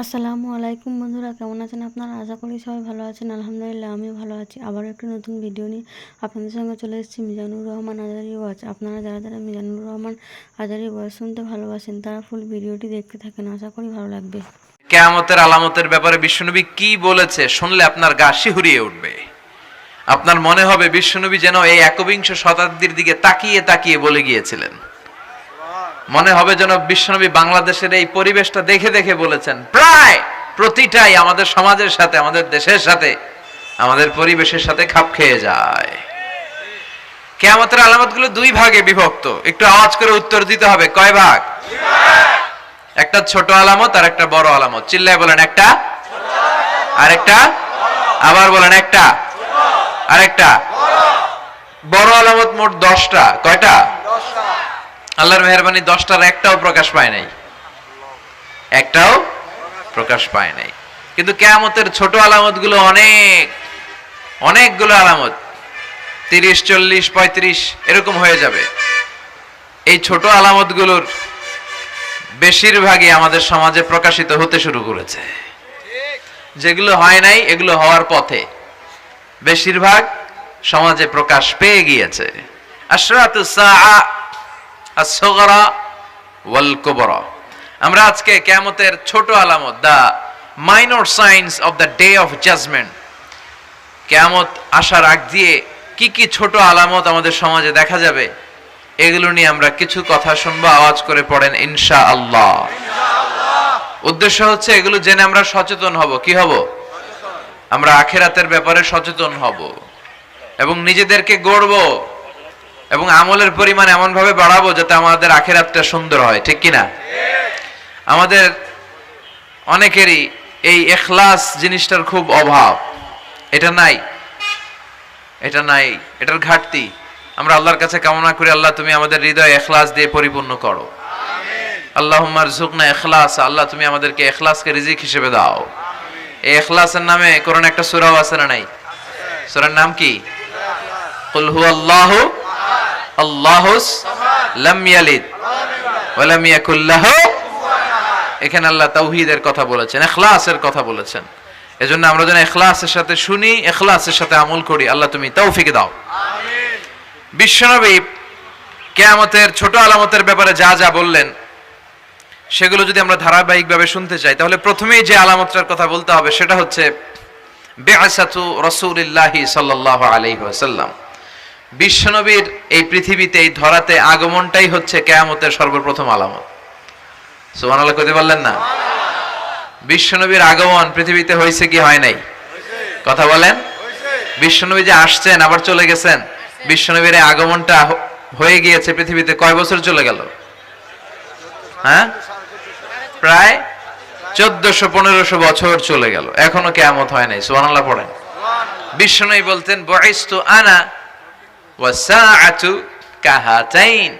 আসসালামু আলাইকুম বন্ধুরা, কেমন আছেন আপনারা? আশা করি সবাই ভালো আছেন। আলহামদুলিল্লাহ আমিও ভালো আছি। আবারও একটি নতুন ভিডিও নিয়ে আপনাদের সঙ্গে চলে এসেছি মিজানুর রহমান আজারি ওয়াচ। আপনারা যারা যারা মিজানুর রহমান আজারি ওয়াচ শুনতে ভালোবাসেন তারা ফুল ভিডিওটি দেখতে থাকেন, আশা করি ভালো লাগবে। কিয়ামতের আলামতের ব্যাপারে বিশ্বনবী কি বলেছে শুনলে আপনার গা শিহরিয়ে উঠবে। আপনার মনে হবে বিশ্বনবী যেন এই একবিংশ শতাব্দীর দিকে তাকিয়ে তাকিয়ে বলে গিয়েছিলেন। মনে হবে যেন বিশ্বনবী বাংলাদেশের এই পরিবেশটা দেখে দেখে বলেছেন। প্রায় প্রতিটাই আমাদের সমাজের সাথে, আমাদের দেশের সাথে, আমাদের পরিবেশের সাথে খাপ খেয়ে যায়। কিয়ামতের আলামতগুলো দুই ভাগে বিভক্ত। একটু আওয়াজ করে উত্তর দিতে হবে, কয় ভাগ? একটা ছোট আলামত আর একটা বড় আলামত। চিল্লায় বলেন একটা, আরেকটা, আবার বলেন একটা, আরেকটা। বড় আলামত মোট 10টা। কয়টা? আল্লাহর মেহেরবানি 10টার একটাও প্রকাশ পায় নাই, একটাও প্রকাশ পায় নাই। কিন্তু কিয়ামতের ছোট আলামত গুলো অনেকগুলো আলামত, 30, 40, 35 এরকম হয়ে যাবে। এই ছোট আলামত গুলোর বেশিরভাগই আমাদের সমাজে প্রকাশিত হতে শুরু করেছে। যেগুলো হয় নাই এগুলো হওয়ার পথে, বেশিরভাগ সমাজে প্রকাশ পেয়ে গিয়েছে। আশরাতুস সাআ আস-সুগরা ওয়াল কুবরা। আমরা আজকে কিয়ামতের ছোট আলামত, the minor signs of the day of judgement, কিয়ামত আসার আগ দিয়ে কি কি ছোট আলামত আমাদের সমাজে দেখা যাবে, এগুলো নিয়ে আমরা কিছু কথা শুনবো। আওয়াজ করে পড়েন ইনশাআল্লাহ। উদ্দেশ্য হচ্ছে এগুলো জেনে আমরা সচেতন হব। কি হব? আমরা আখিরাতের ব্যাপারে সচেতন হব এবং নিজেদেরকে গড়ব এবং আমলের পরিমাণ এমন ভাবে বাড়াবো যাতে আমাদের আখিরাতটা সুন্দর হয়। ঠিক কিনা? আমাদের অনেকেরই এই ইখলাস জিনিসটার খুব অভাব। এটা নাই, এটার ঘাটতি। আমরা আল্লাহর কাছে কামনা করি, আল্লাহ তুমি আমাদের হৃদয় ইখলাস দিয়ে পরিপূর্ণ করো। আল্লাহুম্মা রযুকনা ইখলাস। আল্লাহ তুমি আমাদেরকে ইখলাসকে রিজিক হিসেবে দাও। এই ইখলাসের নামে কোরআন একটা সূরাও আছে না নাই? সূরার নাম কি? কুল হুয়াল্লাহু আল্লাহুস লাম ইয়ালিদ ওয়া লাম ইয়াকুল লাহু। এখানে আল্লাহ তাওহীদের কথা বলেছেন, ইখলাসের কথা বলেছেন। এজন্য আমরা যেন ইখলাসের সাথে শুনি, ইখলাসের সাথে আমল করি। আল্লাহ তুমি তৌফিক দাও। আমিন। বিশ্বনবী কিয়ামতের ছোট আলামতের ব্যাপারে যা যা বললেন সেগুলো যদি আমরা ধারাবাহিকভাবে শুনতে চাই তাহলে প্রথমেই যে আলামতটার কথা বলতে হবে সেটা হচ্ছে বিআসাতু রাসূলিল্লাহি সাল্লাল্লাহু আলাইহি ওয়াসাল্লাম। বিশ্বনবীর এই পৃথিবীতে, এই ধরাতে আগমনটাই হচ্ছে কিয়ামতের সর্বপ্রথম আলামত। সুবহানাল্লাহ কইতে পারলেন না? বিশ্বনবীর আগমন পৃথিবীতে হয়েছে কি হয় নাই? কথা বলেন। বিশ্বনবী যে আসছেন আবার চলে গেছেন, বিশ্বনবীর আগমনটা হয়ে গিয়েছে পৃথিবীতে কয় বছর চলে গেল? হ্যাঁ, প্রায় 1400-1500 বছর চলে গেল, এখনো কিয়ামত হয় নাই। সুবহানাল্লাহ পড়েন। বিশ্বনবী বলতেন বুইস্তু আনা ওয়া সাআতু কাহাতাইন।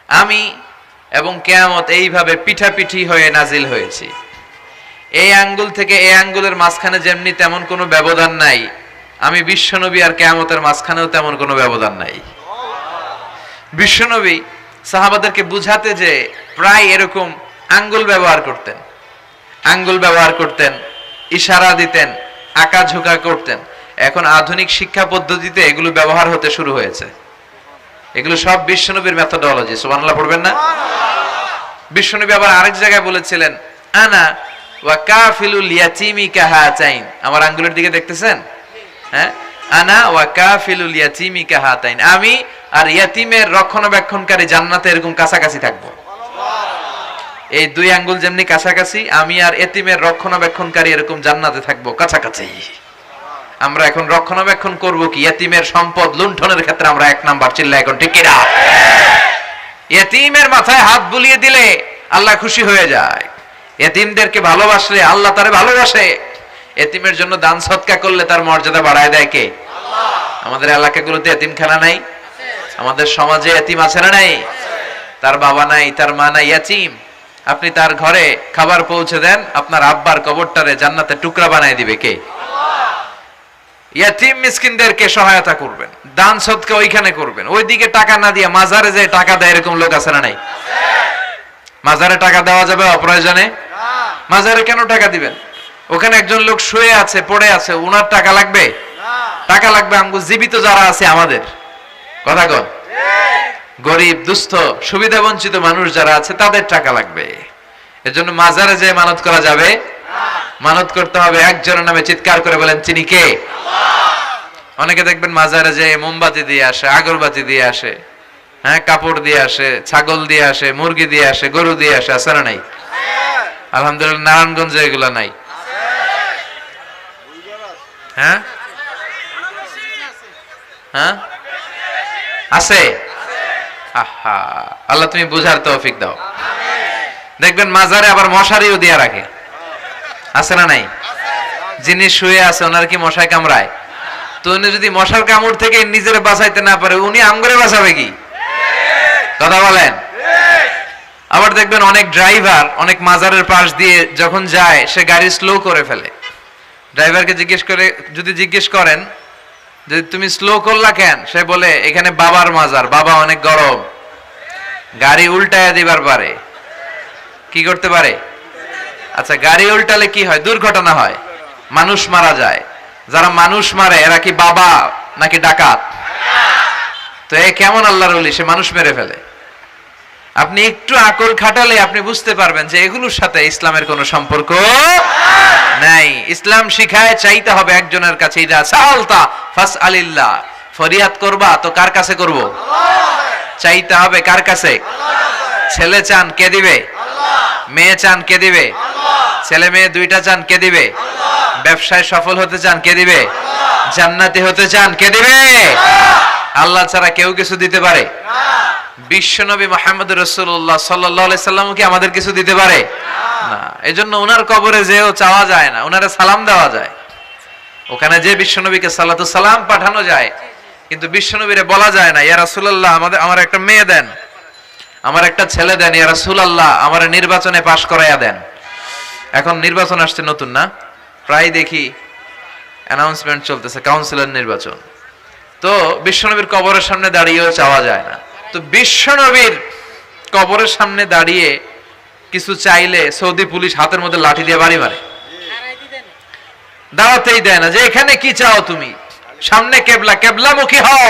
আমি এবং কিয়ামত এইভাবে পিঠাপিঠি হয়ে নাজিল হয়েছি। এই আঙ্গুল থেকে এই আঙ্গুলের মাঝখানে যেমনি তেমন কোনো ব্যবধান নাই, আমি বিশ্বনবী আর কিয়ামতের মাঝখানেও তেমন কোনো ব্যবধান নাই। বিশ্বনবী সাহাবাদেরকে বুঝাতে যে প্রায় এরকম আঙ্গুল ব্যবহার করতেন, ইশারা দিতেন, আঁকাঝোঁকা করতেন। এখন আধুনিক শিক্ষা পদ্ধতিতে এগুলো ব্যবহার হতে শুরু হয়েছে। এগুলো সব বিশ্বনবীর মেথোডোলজি। সুবহানাল্লাহ পড়বেন না? বিশ্বনবী আবার আরেক জায়গায় বলেছিলেন আনা ওয়া কাফিলুল ইয়াতীমি কাহাতাইন। আমার আঙ্গুলের দিকে দেখতেছেন? হ্যাঁ, আনা ওয়া কাফিলুল ইয়াতীমি কাহাতাইন। আমি আর ইয়াতীমের রক্ষণাবেক্ষণকারী জান্নাতে এরকম কাছাকাছি থাকবো। এই দুই আঙ্গুল যেমনি কাছাকাছি, আমি আর এতিমের রক্ষণাবেক্ষণকারী এরকম জান্নাতে থাকবো কাছাকাছি। আমরা এখন রক্ষণাবেক্ষণ করব কি? ইতিমের সম্পদ লুণ্ঠনের ক্ষেত্রে আমরা 1 নাম্বার। চিল্লা এখন ঠিক কিনা? ইতিমের মাথায় হাত বুলিয়ে দিলে আল্লাহ খুশি হয়ে যায়। ইতিমদেরকে ভালোবাসলে আল্লাহ তারে ভালোবাসে। ইতিমের জন্য দান সদকা করলে তার মর্যাদা বাড়ায় দেয় কে? আল্লাহ। আমাদের এলাকাগুলোতে ইতিমখানা নাই? আমাদের সমাজে ইতিম আছে না নাই? তার বাবা নাই, তার মা নাই, ইতিম। আপনি তার ঘরে খাবার পৌঁছে দেন, আপনার আব্বার কবরটারে জান্নাতে টুকরা বানায় দিবে কে? ইয়াতিম মিসকিনদেরকে সহায়তা করবেন, দান সদকা ওইখানে করবেন। ওইদিকে টাকা না দিয়ে মাজারে যে টাকা দেয় এরকম লোক আছে না নাই? মাজারে টাকা দেওয়া যাবে অপ্রয়োজনে? মাজারে কেন টাকা দিবেন? ওখানে একজন লোক শুয়ে আছে, পড়ে আছে, উনার টাকা লাগবে? টাকা লাগবে আমগো জীবিত যারা আছে আমাদের। কথা কন, গরিব দুস্থ সুবিধা বঞ্চিত মানুষ যারা আছে তাদের টাকা লাগবে। এজন্য মাজারে যে মানত করা যাবে? মানত করতে হবে একজনের নামে, চিৎকার করে বলেন তিনি কে? অনেকে দেখবেন মাজারে যে মোমবাতি দিয়ে আসে, আগরবাতি দিয়ে আসে, হ্যাঁ, কাপড় দিয়ে আসে, ছাগল দিয়ে আসে, মুরগি দিয়ে আসে, গরু দিয়ে আসে, আছে না নাই? আলহামদুলিল্লাহ নারায়ণগঞ্জে এগুলা নাই। হ্যাঁ হ্যাঁ আছে। আহা, আল্লাহ তুমি বুঝার তৌফিক দাও। দেখবেন মাজারে আবার মশারিও দিয়ে রাখে, আছে না নাই? যিনি শুয়ে আছে ওনার কি মশায় কামড়ায়? তো উনি যদি মশার কামড় থেকে নিজের বাঁচাইতে না পারে, উনি আমগরে বাঁচাবে কি? কথা বলেন। আবার দেখবেন অনেক ড্রাইভার অনেক মাজারের পাশ দিয়ে যখন যায়, সে গাড়ি স্লো করে ফেলে। ড্রাইভারকে জিজ্ঞেস করেন যে তুমি স্লো করলা কেন? সে বলে এখানে বাবার মাজার, বাবা অনেক গরম। গাড়ি উল্টায় দিবার পারে। কি করতে পারে? আচ্ছা, গাড়ি উল্টালে কি হয়? দুর্ঘটনা হয়, মানুষ মারা যায়। যারা মানুষ মারে এরা কি বাবা নাকি ডাকাত? তো এ কেমন আল্লাহর ওলি, সে মানুষ মেরে ফেলে। আপনি একটু আকল খাটালে আপনি বুঝতে পারবেন যে এগুলোর সাথে ইসলামের কোনো সম্পর্ক নাই। ইসলাম শিখায় চাইতে হবে একজনের কাছে। ইদা সালতা ফাসআলিল্লাহ, ফরিয়াদ করবা তো কার কাছে করব? চাইতে হবে কার কাছে? ছেলে চান কে দিবে? মেয়ে চান কে দিবে? ছেলে মেয়ে দুইটা চান কে দিবে? ব্যবসায় সফল হতে চান কে দিবে? জান্নাতি হতে চান কে দিবে? আল্লাহ ছাড়া কেউ কিছু দিতে পারে? বিশ্বনবী মুহাম্মদ রাসূলুল্লাহ সাল্লাল্লাহু আলাইহি সাল্লাম কি আমাদের কিছু দিতে পারে? না। এজন্য ওনার কবরে যেও চাওয়া যায় না, ওনারে সালাম দেওয়া যায়। ওখানে যে বিশ্বনবীকে সালাতু সালাম পাঠানো যায়, কিন্তু বিশ্বনবীরে বলা যায় না ইয়া রাসূলুল্লাহ আমার একটা মেয়ে দেন, আমার একটা ছেলে দেন, ইয়া রাসূলুল্লাহ আমার নির্বাচনে পাশ করাইয়া দেন। এখন নির্বাচন আসছে নতুন না, প্রায় দেখি অ্যানাউন্সমেন্ট চলতেছে কাউন্সিলর নির্বাচন। তো বিশ্বনবীর কবরের সামনে দাঁড়িয়েও চাওয়া যায় না। তো বিশ্বনবীর কবরের সামনে দাঁড়িয়ে কিছু চাইলে সৌদি পুলিশ হাতের মধ্যে লাঠি দিয়ে বাড়ি মারে, দাঁড়াতেই দেয় না। যে এখানে কি চাও তুমি? সামনে কেবলা, কেবলামুখী হও।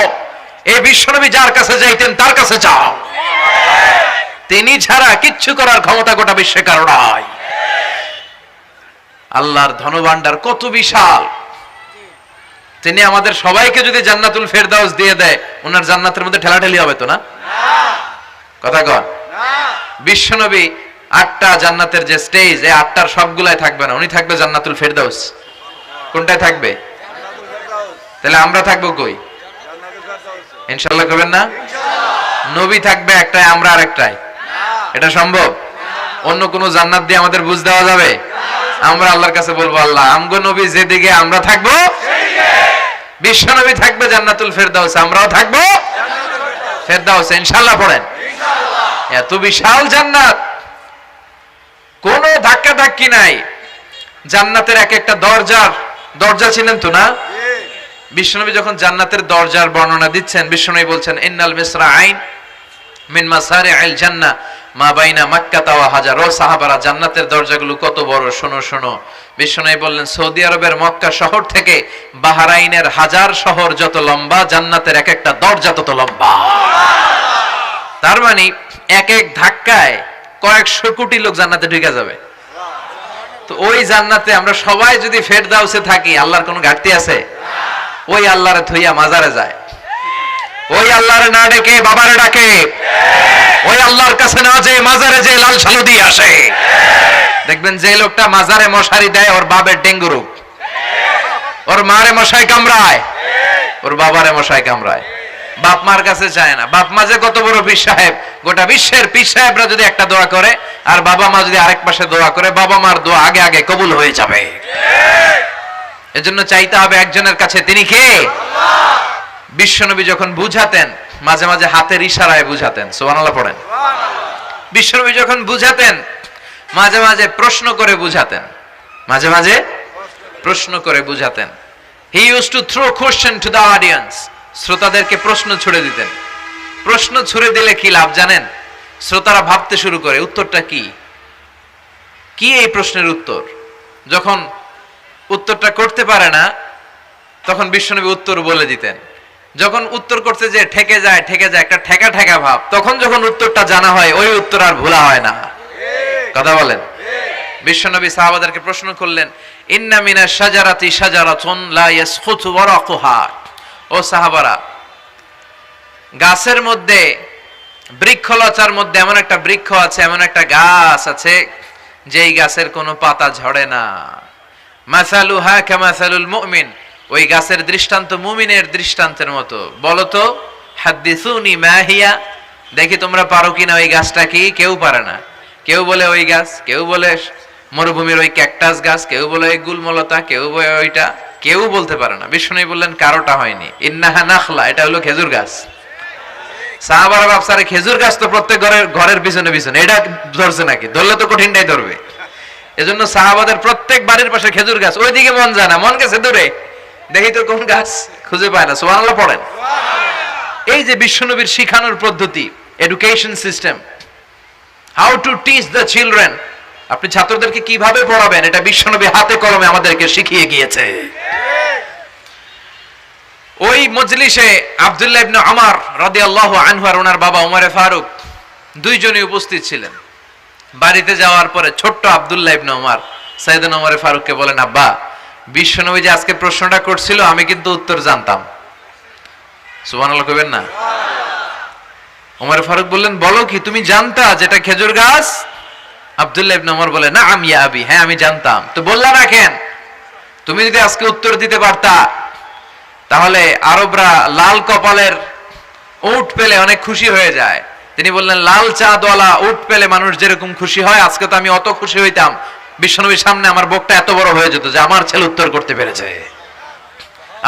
এই বিশ্বনবী যার কাছে যাইতেন তার কাছে চাও। তিনি ছাড়া কিচ্ছু করার ক্ষমতা গোটা বিশ্বে কারো নাই। আল্লাহর ধনভাণ্ডার কত বিশাল! তিনি আমাদের সবাইকে যদি জান্নাতুল ফেরদাউস দিয়ে দেয়, ওনার জান্নাতের মধ্যে ঠেলাঠেলি হবে তো না? কথা কন। বিশ্বনবী 8টা জান্নাতের যে স্টেজ, এই 8টার সবগুলাই থাকবে না, উনি থাকবে জান্নাতুল ফেরদাউস। কোনটায় থাকবে? তাহলে আমরা থাকবো কই? ইনশাআল্লাহ করবেন না? নবী থাকবে একটায়, আমরা আরেকটায়। এটা সম্ভব? অন্য কোন জান্নাত দিয়ে আমাদের বুঝ দেওয়া যাবে? আমরা আল্লাহর কাছে বলবো, আল্লাহ আমগো নবী যেদিকে, আমরা থাকবো বিশ্বনবী থাকবে জান্নাতুল ফেরদাউস, আমরাও থাকবো ফেরদাউস। ইনশাআল্লাহ পড়েন। এত বিশাল জান্নাত, কোন ধাক্কা ধাক্কি নাই। জান্নাতের এক একটা দরজা চিনেন তো না? বিশ্বনবী যখন জান্নাতের দরজার বর্ণনা দিচ্ছেন, বিশ্বনবী বলছেন ইন্নাল মিসরাআইন মিন মাসারি'আল জান্নাহ মা বাইনা মাক্কাতা ওয়া হাজার। ও সাহাবারা, জান্নাতের দরজাগুলো কত বড়, শোনো শোনো। বিশ্বনবী বললেন সৌদি আরবের মক্কা শহর থেকে বাহরাইনের হাজার শহর যত লম্বা, জান্নাতের এক একটা দরজা তত লম্বা। তার মানে এক এক ধাক্কায় কয়েকশো কোটি লোক জান্নাতে ঢুকে যাবে। তো ওই জান্নাতে আমরা সবাই যদি ফেরদাউসে থাকি, আল্লাহর কোনো ঘাটতি আছে? ওই আল্লাহরে থইয়া মাজারে যায়, ওই আল্লাহরে না ডেকে বাবারে ডাকে, ওই আল্লাহর কাছে না যেয়ে মাজারে যেয়ে লাল সালু দিয়ে আসে। দেখবেন যে লোকটা মাজারে মশারি দেয়, ওর বাবার ডেঙ্গু রোগ, ওর মারে মশাই কামড়ায়, ওর বাবারে মশাই কামড়ায়। বাপ মার কাছে চায় না। বাপ মা যে কত বড় পীর সাহেব, গোটা বিশ্বের পীর সাহেবরা যদি একটা দোয়া করে আর বাবা মা যদি আরেক পাশে দোয়া করে, বাবা মার দোয়া আগে আগে কবুল হয়ে যাবে। এজন্য চাইতে হবে একজনের কাছে, তিনি কে? বিশ্বনবী যখন বুঝাতেন, মাঝে মাঝে হাতের ইশারায় বুঝাতেন। সুবহানাল্লাহ পড়েন। বিশ্বনবী যখন বুঝাতেন, মাঝে মাঝে প্রশ্ন করে বুঝাতেন, মাঝে মাঝে প্রশ্ন করে বুঝাতেন। He use to throw question to the audience. শ্রোতাদেরকে প্রশ্ন ছুড়ে দিতেন। প্রশ্ন ছুড়ে দিলে কি লাভ জানেন? শ্রোতারা ভাবতে শুরু করে উত্তরটা কি। কি এই প্রশ্নের উত্তর? যখন উত্তরটা করতে পারে না তখন বিশ্বনবী উত্তর বলে দিতেন। যখন উত্তর করতে যে ঠেকে যায় একটা ঠেকা ঠেকা ভাব, তখন যখন উত্তরটা জানা হয় ওই উত্তর আর ভোলা হয় না। কথা বলেন। বিশ্বনবী সাহাবাদেরকে প্রশ্ন করলেন, ইন্না মিনাশ শাজারাতি শাজারাতুন লা ইয়াসখুতু ওয়ারাকুহা। ও সাহাবারা, গাছের মধ্যে, বৃক্ষলতার মধ্যে এমন একটা বৃক্ষ আছে, এমন একটা গাছ আছে যেই গাছের কোনো পাতা ঝরে না। মাসালুহা কামাসালুল মুমিন, ওই গাছের দৃষ্টান্ত মুমিনের দৃষ্টান্তের মতো। বলো তো, হাদ্দিসুনি মা হিয়া, দেখি তোমরা পারো কিনা ওই গাছটা কি? কেউ পারে না। কেউ বলে ওই গাছ, কেউ বলে মরুভূমির ওই ক্যাকটাস গাছ, কেউ বলে ওই গুলমলতা, কেউ বলে ওইটা, কেউ বলতে পারে না। বিষ্ণু বললেন কারোটা হয়নি। ইন্নাহা নাখলা, এটা হলো খেজুর গাছ। সাহাবারা ভাবসারে খেজুর গাছ তো প্রত্যেক ঘরের পিছনে পিছনে, এটা ধরছে নাকি? ধরলে তো কঠিনটাই ধরবে। এজন্য সাহাবাদের প্রত্যেক বাড়ির পাশে খেজুর গাছ। ওইদিকে মন যায় না, মন গেছে দূরে, দেখি তো কোন গাছ, খুঁজে পায় না। সুবহানাল্লাহ পড়েন। এই যে বিশ্বনবীর শিখানোর পদ্ধতি, education system, how to teach the children, আপনি ছাত্রদেরকে কিভাবে পড়াবেন, এটা বিশ্বনবী হাতে কলমে আমাদেরকে শিখিয়ে গিয়েছে। ওই মজলিসে আব্দুল্লাহ ইবনে উমর রাদিয়াল্লাহু আনহু আর ওনার বাবা ওমরে ফারুক দুইজনই উপস্থিত ছিলেন। বাড়িতে যাওয়ার পরে ছোট্ট আব্দুল্লাহ ইবনে উমর সাইয়েদনা ওমরে ফারুককে বলেন, আব্বা, বিশ্বনবী যে আজকে প্রশ্নটা করছিল আমি কিন্তু উত্তর জানতাম। সুবহানাল্লাহ কইবেন না? ওমরে ফারুক বললেন, বলো কি, তুমি জানতা যেটা খেজুর গাছ? আব্দুল্লাহ ইবনে উমর বলে, না আমি আবি, হ্যাঁ আমি জানতাম। তো বললা না কেন? তুমি যদি আজকে উত্তর দিতে পারতা তাহলে আরবরা লাল কপালের উট পেলে অনেক খুশি হয়ে যায়। তিনি বললেন, লাল চাঁদওয়ালা উট পেলে মানুষ যেরকম খুশি হয়, আজকে তো আমি অত খুশি হইতাম, বিশ্বনবীর সামনে আমার বুকটা এত বড় হয়ে যেত যে আমার ছেলে উত্তর করতে পেরেছে।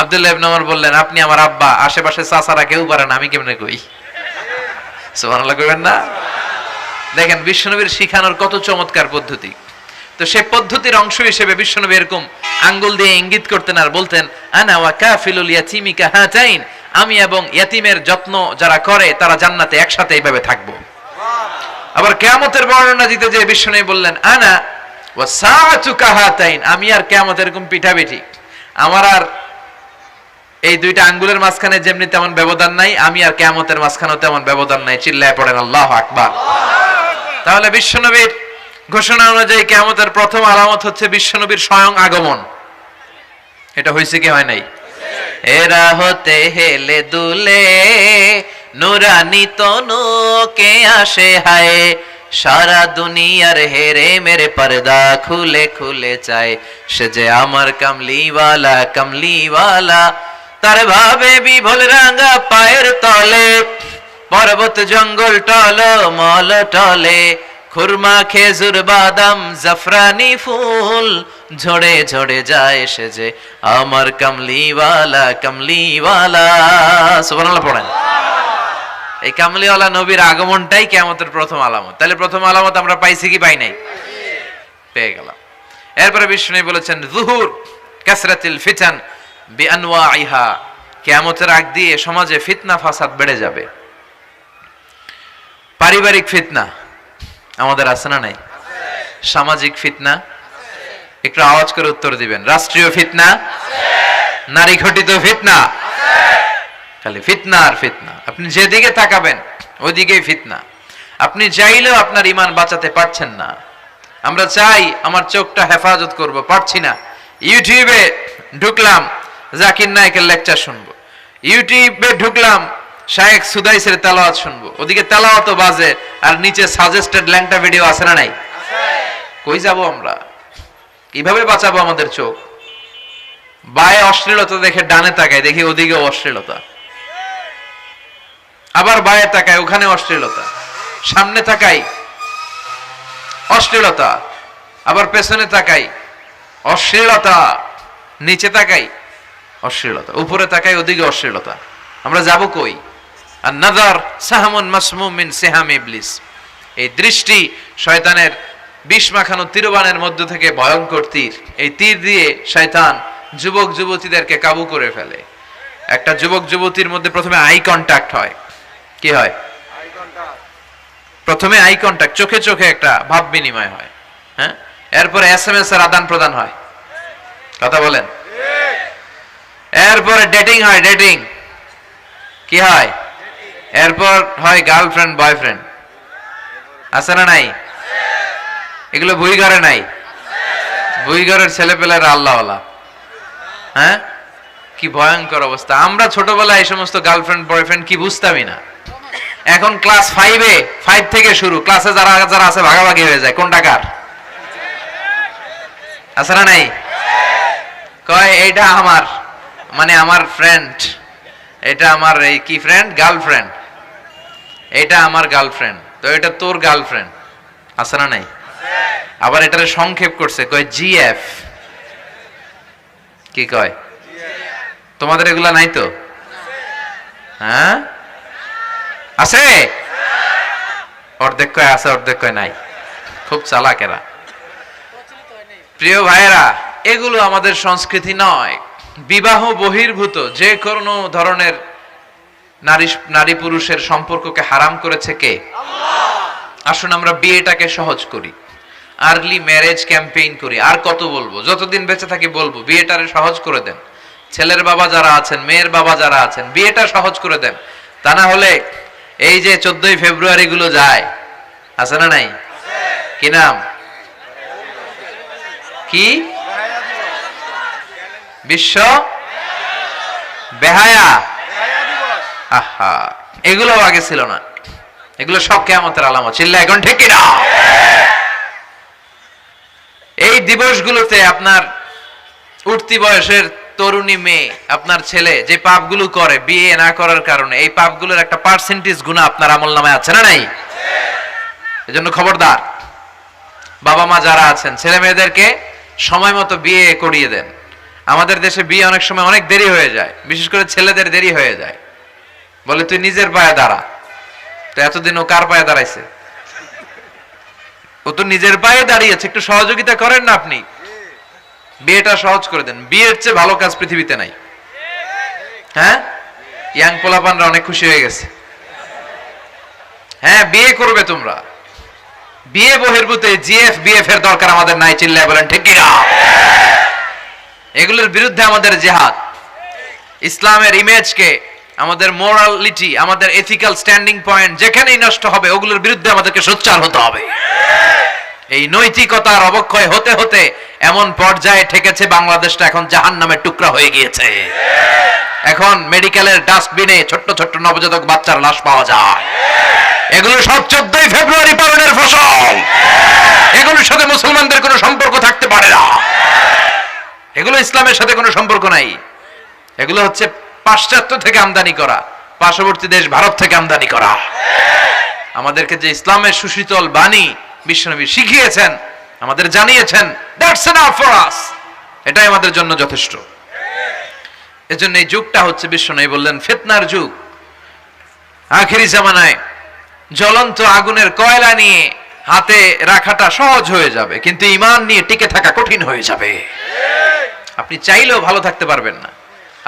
আব্দুল্লাহ ইবনে উমর বললেন, আপনি আমার আব্বা, আশেপাশে চাচারা কেউ পারে না, আমি কেমনে কই? সুবহানাল্লাহ কইবেন না? দেখেন বিশ্বনবীর শিখানোর কত চমৎকার পদ্ধতি। তো সে পদ্ধতির অংশ হিসেবে বিশ্বনবী এরকম আঙ্গুল দিয়ে ইঙ্গিত করতেন আর বলতেন, আনা ওয়া কাফিলুল ইয়াতীমি কাহাতাইন, আমি এবং ইয়াতীমের যত্ন যারা করে তারা জান্নাতে একসাথে এইভাবে থাকবো। আবার কিয়ামতের বর্ণনা দিতে যে বিশ্বনবী বললেন, আনা ওয়া সাআতু কাহাতাইন, আমি আর কিয়ামত এরকম পিঠাপিঠি, আমার আর এই দুইটা আঙ্গুলের মাঝখানে যেমনি তেমন ব্যবধান নাই, আমি আর কিয়ামতের মাঝখানেও তেমন ব্যবধান নাই। চিল্লায় পড়েন আল্লাহু আকবার। তাহলে বিশ্বনবীর ঘোষণা অনুযায়ী কিয়ামতের প্রথম আলামত হচ্ছে বিশ্বনবীর স্বয়ং আগমন। এটা হয়েছে কি হয় নাই? এরা হতে হেলে দুলে নুরানি তনুকে আসে হায়, সারা দুনিয়ার হেরে মেরে পর্দা খুলে খুলে চায়, সে যে আমার কামলিওয়ালা কামলিওয়ালা, তার ভাবে বিভোল রাঙা পায়ের তলে, পর্বত জঙ্গল টল মল টলে, খুরমা খেজুর বাদাম জাফরানি ফুল ঝরে ঝরে যায়, সে যে আমার কামলিওয়ালা কামলিওয়ালা। সুবহানাল্লাহ পড়েন। এই কামলিওয়ালা নবীর আগমনটাই কিয়ামতের প্রথম আলামত। তাহলে প্রথম আলামত আমরা পাইছি কি পাই নাই? পেয়ে গেলাম। এরপরে বিষ্ণু বলেছেন, যুহুর কাসরাতিল ফিতান বিআনওয়াইহা, কিয়ামতের আগ দিয়ে সমাজে ফিতনা ফাসাদ বেড়ে যাবে। পারিবারিক ফিতনা আমাদের আছে না নাই? সামাজিক ফিতনা, একটু আওয়াজ করে উত্তর দিবেন। রাষ্ট্রীয় ফিতনা, নারী ঘটিত ফিতনা, খালি ফিতনা আর ফিতনা। আপনি যেদিকে তাকাবেন ওইদিকেই ফিতনা। আপনি চাইলেও আপনার ঈমান বাঁচাতে পারছেন না। আমরা চাই আমার চোখটা হেফাজত করব, পারছি না। ইউটিউবে ঢুকলাম, জাকির নায়েকের লেকচার শুনবো, ইউটিউবে ঢুকলাম, শায়েখ সুদাইসের তেলাওয়াত শুনবো, ওদিকে তেলাওয়াতও বাজে আর নিচে সাজেস্টেড ল্যাংটা ভিডিও আছে না নাই? কই যাব আমরা? কিভাবে বাঁচাবো আমাদের চোখ? বায়ে অশ্লীলতা দেখে ডানে তাকায়, দেখি ওদিকে অশ্লীলতা, আবার বায়ে তাকায়, ওখানে অশ্লীলতা, সামনে তাকাই অশ্লীলতা, আবার পেছনে তাকাই অশ্লীলতা, নিচে তাকাই অশ্লীলতা, উপরে তাকাই ওদিকে অশ্লীলতা। আমরা যাব কই? আর নাজার সাহামুন মাসমুম মিন সিহাম ইবলিস, এই দৃষ্টি শয়তানের বিষ মাখানো তীরবানের মধ্য থেকে ভয়ঙ্কর তীর। এই তীর দিয়ে শয়তান যুবক যুবতীদেরকে কাবু করে ফেলে। একটা যুবক যুবতীর মধ্যে প্রথমে আই কন্টাক্ট হয়। কি হয়? প্রথমে আই কন্টাক্ট, চোখে চোখে একটা ভাব বিনিময় হয়। হ্যাঁ, এরপরে SMS এর আদান প্রদান হয়, কথা বলেন। এরপরে ডেটিং হয়, ডেটিং কি হয়, এরপর হয় গার্লফ্রেন্ড বয়ফ্রেন্ড, আছে না নাই? এগুলো ভুইঘরে নাই, ভুইঘরের ছেলেপেলেরা আল্লাহওয়ালা। হ্যাঁ, কি ভয়ঙ্কর অবস্থা। আমরা ছোটবেলায় এই সমস্ত গার্লফ্রেন্ড বয়ফ্রেন্ড কি বুঝতামই না। এখন ক্লাস 5 থেকে শুরু, ক্লাসে যারা যারা আছে ভাগাভাগি হয়ে যায়, কোনটা কার, আছে না নাই? কয় এইটা আমার, মানে আমার ফ্রেন্ড, এটা আমার এই কি ফ্রেন্ড, গার্লফ্রেন্ড, এটা আমার গার্লফ্রেন্ড, তো এটা তোর গার্লফ্রেন্ড, আছে না নাই? আবার এটারে সংক্ষেপ করছে, কয় GF। কি কয়? তোমাদের এগুলা নাই তো? হ্যাঁ আছে, অর্ধেক কয় আছে, অর্ধেক কয় নাই। খুব চালাক এরা। প্রিয় ভাইয়েরা, এগুলো আমাদের সংস্কৃতি নয়। বিবাহ বহির্ভূত যে কোনো ধরনের নারী পুরুষের সম্পর্ককে হারাম করেছে কে? আল্লাহ। আসুন আমরা বিয়েটাকে সহজ করি, আর্লি ম্যারেজ ক্যাম্পেইন করি। আর কত বলবো, যতদিন বেঁচে থাকি বলবো, বিয়েটারে সহজ করে দেন। ছেলের বাবা যারা আছেন, মেয়ের বাবা যারা আছেন, বিয়েটা সহজ করে দেন। তা না হলে এই যে 14ই ফেব্রুয়ারি গুলো যায়, আছে না নাই? কি নাম, কি বিশ্ব বেহায়া, আহা, এগুলো আগে ছিল না। এগুলো সব কিয়ামতের আলামত। চিল্লা এখন ঠিক কিনা? এই দিবসগুলোতে আপনার উঠতি বয়সের তরুণী মেয়ে, আপনার ছেলে যে পাপগুলো করে বিয়ে না করার কারণে, এই পাপগুলোর একটা পার্সেন্টেজ গুনাহ আপনার আমলনামায় আছে না নাই? এজন্য খবরদার, বাবা মা যারা আছেন, ছেলে মেয়েদেরকে সময় মতো বিয়ে করিয়ে দেন। আমাদের দেশে বিয়ে অনেক সময় অনেক দেরি হয়ে যায়, বিশেষ করে ছেলেদের দেরি হয়ে যায়। বলে তুই নিজের পায়ে দাঁড়া। তো এতদিন ও কার পায়ে দাঁড়াইছে? ও তো নিজের পায়ে দাঁড়িয়েছে, একটু সহযোগিতা করেন না আপনি, বিয়েটা সহজ করে দেন। বিয়ের চেয়ে ভালো কাজ পৃথিবীতে নাই। হ্যাঁ, ইয়াং পোলাপানরা অনেক খুশি হয়ে গেছে। হ্যাঁ, বিয়ে করবে তোমরা। বিয়ে বহির্ভূত GF BF এর দরকার আমাদের নাই। চিল্লায় বলেন ঠিক কিনা? এগুলোর বিরুদ্ধে আমাদের জিহাদ। ইসলামের ইমেজকে, আমাদের মোরালিটি, আমাদের এথিক্যাল স্ট্যান্ডিং পয়েন্ট যেখানেই নষ্ট হবে, ওগুলোর বিরুদ্ধে আমাদেরকে সোচ্চার হতে হবে। এই নৈতিকতার অবক্ষয় হতে হতে এমন পর্যায়ে ঠেকেছে, বাংলাদেশটা এখন জাহান্নামের টুকরা হয়ে গিয়েছে। এখন মেডিকেলের ডাস্টবিনে ছোট্ট ছোট্ট নবজাতক বাচ্চার লাশ পাওয়া যায়। এগুলো সব 14ই ফেব্রুয়ারি পালনের ফসল। এগুলোর সাথে মুসলমানদের কোনো সম্পর্ক থাকতে পারে না। এগুলো ইসলামের সাথে কোনো সম্পর্ক নাই। এগুলো হচ্ছে পাশ্চাত্য থেকে আমদানি করা, পার্শ্ববর্তী দেশ ভারত থেকে আমদানি করা। আমাদেরকে যে ইসলামের সুশীতল বাণী বিশ্বনবী শিখিয়েছেন, আমাদের জানিয়েছেন, দ্যাটস এনাফ ফর আস, এটাই আমাদের জন্য যথেষ্ট। এজন্য এই যুগটা হচ্ছে, বিশ্বনবী বললেন, ফিতনার যুগ। আখেরি জামানায় জ্বলন্ত আগুনের কয়লা নিয়ে হাতে রাখাটা সহজ হয়ে যাবে, কিন্তু ঈমান নিয়ে টিকে থাকা কঠিন হয়ে যাবে। আপনি চাইলেও ভালো থাকতে পারবেন না,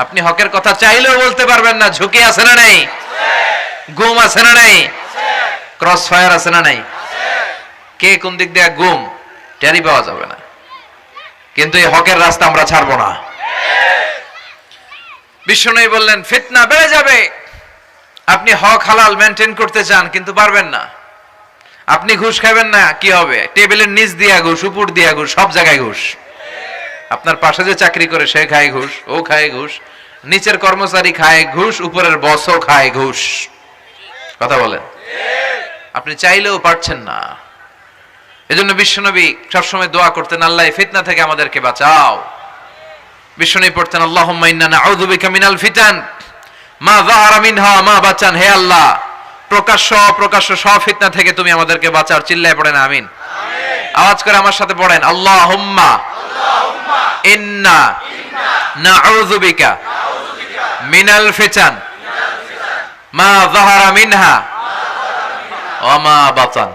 আপনি হকের কথা চাইলেও বলতে পারবেন না। ঝুঁকি আছে না নাই? গুম আছে না নাই? ক্রস ফায়ার আছে না নাই? কে কোন দিক দিয়ে গুম টেরি পাওয়া যাবে না। কিন্তু এই হকের রাস্তা আমরা ছাড়বো না। বিশ্বনবী বললেন, ফিতনা বেড়ে যাবে। আপনি হক হালাল মেনটেন করতে চান, কিন্তু পারবেন না। আপনি ঘুষ খাবেন না, কি হবে? টেবিলের নিচ দিয়া ঘুষ, উপর দিয়া ঘুষ, সব জায়গায় ঘুষ। আপনার পাশে যে চাকরি করে সে খায় ঘুষ, ও খায় ঘুষ, নিচের কর্মচারী খায় ঘুষ, উপরের বসও খায় ঘুষ। কথা বলেন, আপনি চাইলেও পারছেন না। এজন্য বিশ্বনবী সবসময় দোয়া করতেন, আল্লাহ ফিতনা থেকে আমাদেরকে বাঁচাও। বিশ্বনবী পড়তেন, আল্লাহুম্মা ইন্না নাউযু বিকা মিনাল ফিতান মা যাহারা মিনহা মা বাচান। হে আল্লাহ, প্রকাশ্য অপ্রকাশ্য সব ফিতনা থেকে তুমি আমাদেরকে বাঁচাও। চিল্লায় পড়েন আমিন। আওয়াজ করে আমার সাথে পড়েন, আল্লাহুম্মা ইন্না নাউযু বিকা মিনাল ফিতান মা যাহারা মিনহা ওয়া মা বাতান।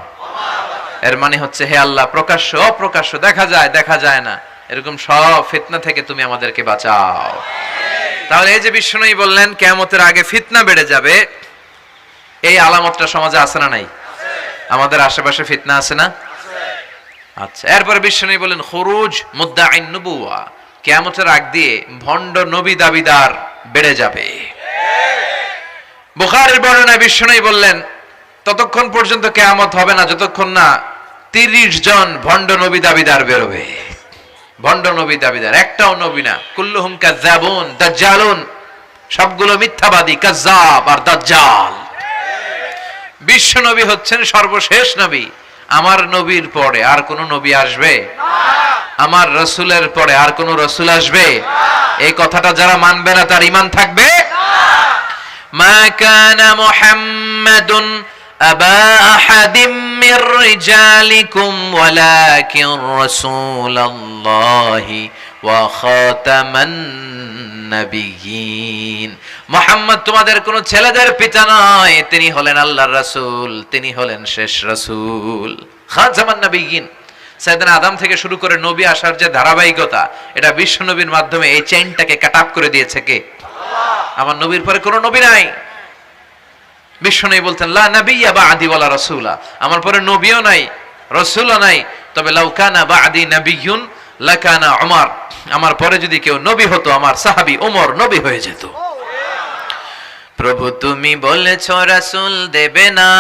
এর মানে হচ্ছে, হে আল্লাহ, প্রকাশ্য অপ্রকাশ্য, দেখা যায় দেখা যায় না, এরকম সব ফিতনা থেকে তুমি আমাদেরকে বাঁচাও। তাহলে এই যে বিশ্বনবী বললেন কিয়ামতের আগে ফিতনা বেড়ে যাবে, এই আলামতটা সমাজে আছে না নাই? আমাদের আশেপাশে ফিতনা আছে না? আচ্ছা, এরপরে বিশ্বনবী বলেন খুরুজ মুদ্দাঈন নবুওয়া, কিয়ামতের আগ দিয়ে ভণ্ড নবী দাবিদার বেড়ে যাবে। বুখারীর বর্ণনায় বিশ্বনবী বললেন ততক্ষণ পর্যন্ত কিয়ামত হবে না যতক্ষণ না 30 জন ভণ্ড নবী দাবিদার বেরোবে। ভণ্ড নবী দাবিদার, একটাও নবী না। কুল্লুহুম কাযযাবুন দাজ্জালুন, সবগুলো মিথ্যাবাদী, কাযযাব আর দাজ্জাল। বিশ্ব নবী হচ্ছেন সর্বশেষ নবী। আমার নবীর পরে আর কোন নবী আসবে না, আমার রাসূলের পরে আর কোন রাসূল আসবে না। এই কথাটা যারা মানবে না তার ঈমান থাকবে না। মা কানা মুহাম্মাদুন আবা আহাদিম মির রিজালিকুম ওয়ালাকিন রাসূলুল্লাহি ওয়া খাতামান নবিয়্যিন। মুহাম্মদ তোমাদের কোন ছেলেদের পিতা নয়, তিনি হলেন আল্লাহর রাসূল, তিনি হলেন শেষ রাসূল। খাতামান নবিয়্যিন, সাইয়েদনা আদম থেকে শুরু করে নবী আসার যে ধারাবাহিকতা, এটা বিশ্ব নবীর মাধ্যমে এই চেইনটাকে কাট আপ করে দিয়েছে কে? আল্লাহ। আমার নবীর পরে কোনো নবী নাই। বিশ্বনবী বলতেন লা নাবিয়্যা বা'দি ওয়ালা রাসূলা, আমার পরে নবীও নাই রাসূলও নাই, তবে লাউ কানা বা'দি নাবিয়্যুন লাকানা উমর, আমার পরে যদি কেউ নবী হতো আমার সাহাবী ওমর নবী হয়ে যেত। প্রভু তুমি বলেছ রাসূল দেবে না,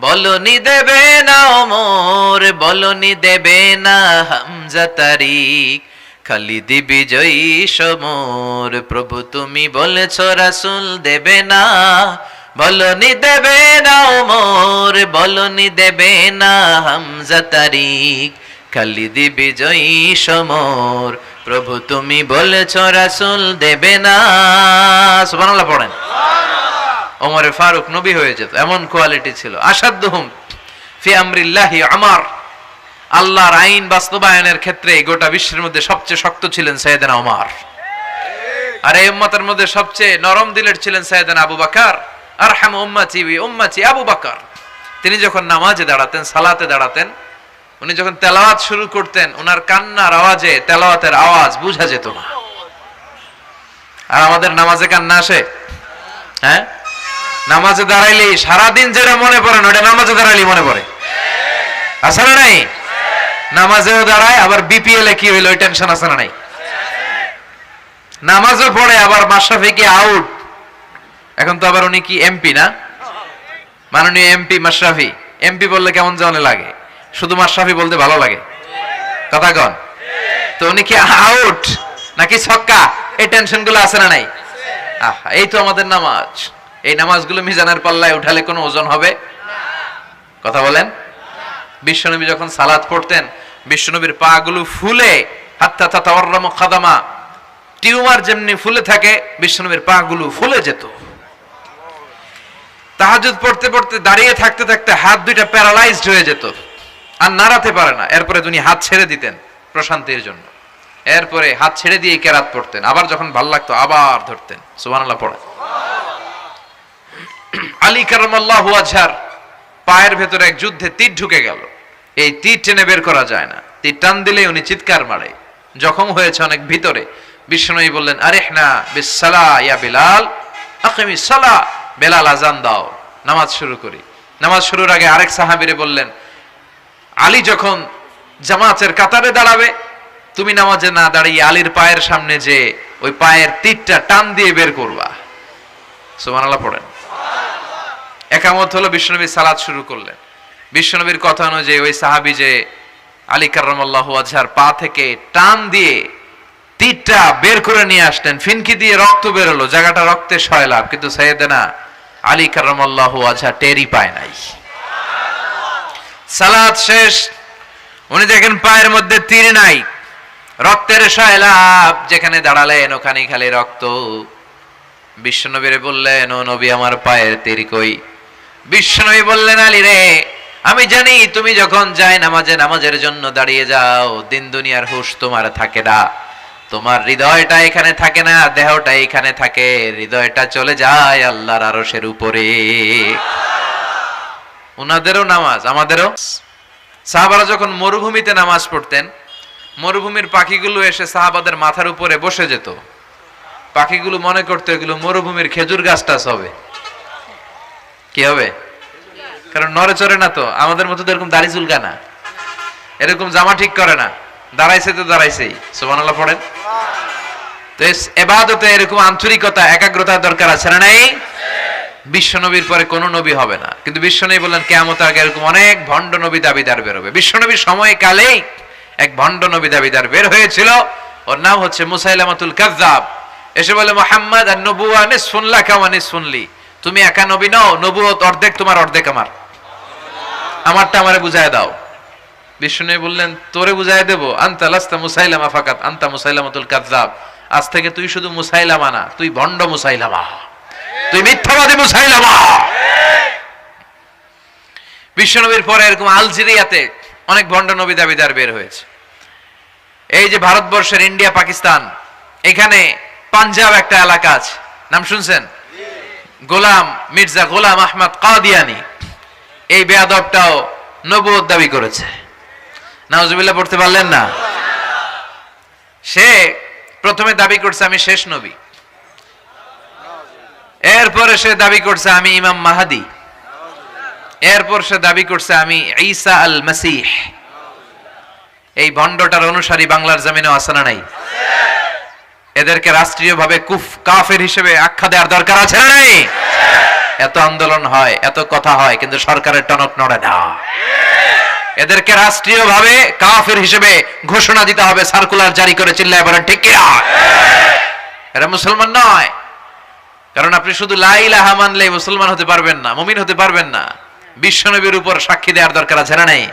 বলনি দেবে না ওমর, বলনি দেবে না হামজা তারিক, খালিদ বিজয়ী সমর। প্রভু তুমি বলেছ রাসূল দেবে না, বলনি দেবে না ওমর, বলনি দেবে না হামজা তারিক, খালিদ বিজয়ী সমর। প্রভু তুমি বলেছ রাসূল দেবে না। সুবহানাল্লাহ পড়েন। ওমর ফারুক নবী হয়ে যেত, এমন কোয়ালিটি ছিল। আসাদুহুম ফি আমরিল্লাহি উমর, আল্লাহর আইন বাস্তবায়নের ক্ষেত্রে গোটা বিশ্বের মধ্যে সবচেয়ে শক্ত ছিলেন সাইয়েদনা ওমর। আর এই উম্মতের মধ্যে সবচেয়ে নরম দিলের ছিলেন সাইয়েদনা আবু বকর। আরহামু উম্মতি বি উম্মতি আবু বকর। তিনি যখন নামাজে দাঁড়াতেন, সালাতে দাঁড়াতেন, উনি যখন তেলাওয়াত শুরু করতেন, ওনার কান্নার আওয়াজে তেলাওয়াতের আওয়াজ বোঝা যেত না। আর আমাদের নামাজে কান্না আসে? হ্যাঁ, নামাজে দাঁড়াইলে সারাদিন যেটা মনে পড়ে না ওটা নামাজে দাঁড়াইলে মনে পড়ে, আছে না নাই? নামাজেও দাঁড়ায়, আবার বিপিএল এ কি হইলো ওই টেনশন আছে না নাই? নামাজও পড়ে, আবার মাশরাফি কি আউট, এখন তো আবার উনি কি এমপি না, মাননীয় এমপি মাশরাফি। এমপি বললে কেমন জানে লাগে, শুধু মাশরাফি বলতে ভালো লাগে, কথা কন। তো উনি কি আউট নাকি ছক্কা, এই টেনশন গুলো আছে না নাই? আহা, এই তো আমাদের নামাজ। এই নামাজগুলো মিজানের পাল্লায় উঠালে কোনো ওজন হবে? কথা বলেন। বিশ্বনবী যখন সালাত পড়তেন, বিশ্বনবীর পা গুলো ফুলে, হাত্তা তাতাওয়াররামু খাদামা, টিউমার যেমনি ফুলে থাকে বিশ্বনবীর পা গুলো ফুলে যেত। তাহাজ্জুদ পড়তে পড়তে দাঁড়িয়ে থাকতে থাকতে হাত দুইটা প্যারালাইজড হয়ে যেত, আর নাড়াতে পারে না। এরপরে তিনি হাত ছেড়ে দিতেন প্রশান্তির জন্য, এরপরে হাত ছেড়ে দিয়ে কেরাত পড়তেন, আবার যখন ভাল লাগতো আবার ধরতেন। সুবহানাল্লাহ পড়ে। আলী কারামাল্লাহু ওয়াজহার পায়ের ভেতরে এক যুদ্ধে তীর ঢুকে গেল। এই তীর টেনে বের করা যায় না, তীর টান দিলে উনি চিৎকার মারে, জখম হয়েছে অনেক ভিতরে। বিশ্বনবী বললেন আরিহনা বিসসালাহ ইয়া বিলাল, আকিমিস সালাহ, বেলাল আজান দাও, নামাজ শুরু করি। নামাজ শুরুর আগে আরেক সাহাবীরে বললেন আলী যখন জামাতের কাতারে দাঁড়াবে, তুমি নামাজে না দাঁড়িয়ে আলীর পায়ের সামনে যে ওই পায়ের তীরটা টান দিয়ে বের করবা। সুবহানাল্লাহ পড়েন। একামত হলো, বিশ্বনবী সালাত শুরু করলেন। বিশ্বনবীর কথা অনুযায়ী ওই সাহাবী যে আলী কারামাল্লাহু ওয়াজহার পা থেকে টান দিয়ে তীরটা বের করে নিয়ে আসলেন, ফিনকি দিয়ে রক্ত বের হলো, জায়গাটা রক্তে সয়লাভ, কিন্তু সাইয়েদনা আলী কারামাল্লাহু ওয়াজহা টেরই পায় নাই। সালাত শেষ, উনি দেখেন পায়ের মধ্যে তীর নাই, রক্তের সয়লাভ, যেখানে দাঁড়ালেন ওখানে খালি রক্ত। বিশ্বনবীরে বললেন ও নবী আমার পায়ের তীর কই? বিশ্বনবী বললেন আলী রে, আমি জানি তুমি যখন যায় নামাজে নামাজের জন্য দাঁড়িয়ে যাও, দিন দুনিয়ার হুঁশ তোমার থাকে না, তোমার হৃদয়টা এখানে থাকে না, দেহটা এখানে থাকে, হৃদয়টা চলে যায় আল্লাহর আরশের উপরে। উনাদেরও নামাজ আমাদেরও। সাহাবারা যখন মরুভূমিতে নামাজ পড়তেন, মরুভূমির পাখিগুলো এসে সাহাবাদের মাথার উপরে বসে যেত। পাখিগুলো মনে করতো এগুলো মরুভূমির খেজুর গাছটা হবে। কি হবে? কারণ নড়ে চড়ে না তো, আমাদের মতো তো এরকম দাড়ি চুলকা না। এরকম জামা ঠিক করে না, দাঁড়াইছে তো দাঁড়াইছেই। সুবহানাল্লাহ পড়েন। তো ইবাদতে এরকম আন্তরিকতা, একাগ্রতার দরকার আছে না নাই? বিশ্বনবীর পরে কোন নবী হবে না, কিন্তু বিশ্বনবী বললেন কিয়ামতের আগে এরকম অনেক ভণ্ড নবী দাবিদার বের হবে। বিশ্বনবীর সময়কালেই এক ভণ্ড নবী দাবিদার বের হয়েছিল, ওর নাম হচ্ছে মুসাইলামাতুল কাযযাব। এসে বলে, মুহাম্মদ আন-নবুওয়া নিসফুন লাকা ওয়া নিসফুন লি, তুমি একা নবী নও, নবুয়ত অর্ধেক তোমার অর্ধেক আমার, আমারটা আমারে বুঝায় দাও। বিশ্বনবী বললেন, তোরে বুঝায় দেব? আনতা লাস্তা মুসাইলামা ফাকাত, আনতা মুসাইলামাতুল কাযযাব, আজ থেকে তুই শুধু মুসাইলামা না, তুই ভণ্ড মুসাইলামা, তুই মিথ্যাবাদী মুসাইলামা। বিশ্বনবীর পরে এরকম আলজেরিয়াতে অনেক ভণ্ড নবী দাবিদার বের হয়েছে। এই যে ভারতবর্ষের ইন্ডিয়া পাকিস্তান, এখানে পাঞ্জাব একটা এলাকা আছে, নাম শুনছেন? গোলাম মির্জা গোলাম আহমদ কাদিয়ানি, এই বেয়াদবটাও নবুয়ত দাবি করেছে। নাউজুবিল্লাহ পড়তে পারলেন না? সে প্রথমে দাবি করছে আমি শেষ নবী, এরপরে সে দাবি করছে আমি ইমাম মাহাদি, এরপর সে দাবি করছে আমি ঈসা আল মাসিহ। এই ভণ্ডটার অনুসারী বাংলার জমিনেও আছে না নাই? এদেরকে রাষ্ট্রীয়ভাবে কাফের হিসেবে আখ্যা দেওয়ার দরকার আছে না নাই? এত আন্দোলন হয়, এত কথা হয়, কিন্তু সরকারের টনক নড়ে না। এদেরকে রাষ্ট্রীয়ভাবে কাফের হিসেবে ঘোষণা দিতে হবে, সার্কুলার জারি করে। চিল্লায় বলেন ঠিক কিনা? এরা মুসলমান নয়। কারণ আপনি শুধু লা ইলাহা মানলেই মুসলমান হতে পারবেন না, মুমিন হতে পারবেন না। বিশ্বনবীর উপর সাক্ষী দেওয়ার দরকার আছে না নাই?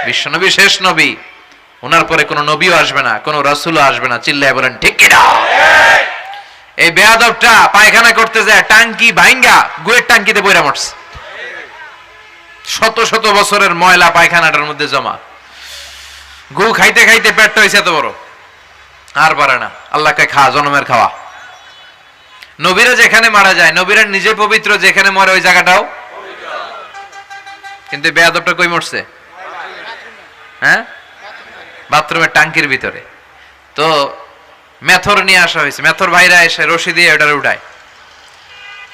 বিশ্বনবী শেষ নবী, ওনার পরে কোনো নবীও আসবে না, কোনো রাসূলও আসবে না। চিল্লায় বলেন ঠিক কিনা? এই বেয়াদবটা পায়খানা করতে যায় টাঙ্কি ভাঙ্গা গুয়ের টাঙ্কিতে বইরা মরছে। শত শত বছরের ময়লা পায়খানাটার মধ্যে জমা, গু খাইতে খাইতে পেটটা হয়েছে এত বড়, আর পারে না। আল্লাহকে খা, জনমের খাওয়া। নবীরা যেখানে মারা যায়, নবীরা নিজে পবিত্র, যেখানে মরে ওই জায়গাটাও, কিন্তু বেয়াদবটা কই মরছে? হ্যাঁ, বাথরুমের টাঙ্কির ভিতরে। তো মেথর নিয়ে আসা হয়েছে, মেথর ভাইরা এসে রশি দিয়ে ওটারে উঠায়।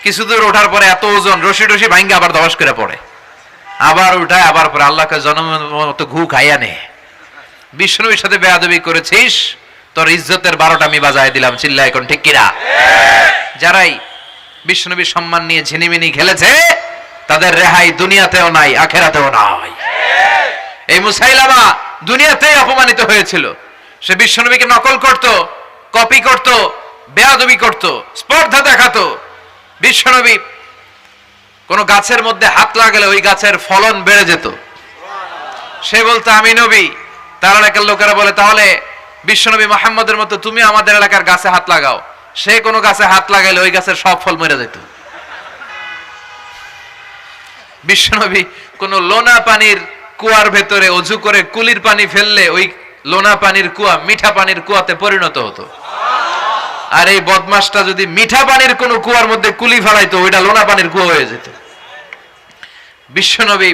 কিছু দূর ওঠার পরে এত ওজন, রশি টশি ভাঙ্গে আবার দবাস করে পড়ে, আবার উঠায়, আবার পরে আল্লাহকে জনমের মতো ঘু খাইয়া নে। বিষ্ণুর সাথে বেয়াদবি করেছিস, তোর ইজ্জতের 12টা আমি বাজায় দিলাম। চিল্লা এখন ঠিক কিনা? যারাই বিষ্ণুনবীর সম্মান নিয়ে ঝিনিমিনি খেলেছে, তাদের রেহাই দুনিয়াতেও নাই, আখেরাতেও নাই। এই মুসাইলামা দুনিয়াতেই অপমানিত হয়েছিল। সে বিশ্বনবীকে নকল করত, কপি করত, বেয়াদবি করত, স্পর্ধা দেখাতো। বিশ্বনবী কোন গাছের মধ্যে হাত লাগালে ওই গাছের ফলন বেড়ে যেত। সে বলতো আমি নবী। তার এলাকার লোকেরা বলে, তাহলে বিশ্বনবী মুহাম্মদের মতো তুমি আমাদের এলাকার গাছে হাত লাগাও। সে কোন গাছে হাত লাগাইলে ওই গাছের সব ফল মরে যেত। বিশ্বনবী কোন লোনা পানির কুয়ার ভেতরে অজু করে কুলির পানি ফেললে ওই লোনা পানির কুয়া মিঠা পানির কুয়াতে পরিণত হতো। আর এই বদমাসটা যদি মিঠা পানির কোন কুয়ার মধ্যে কুলি ফেলাইতো, ওইটা লোনা পানির কুয়া হয়ে যেত। বিশ্বনবী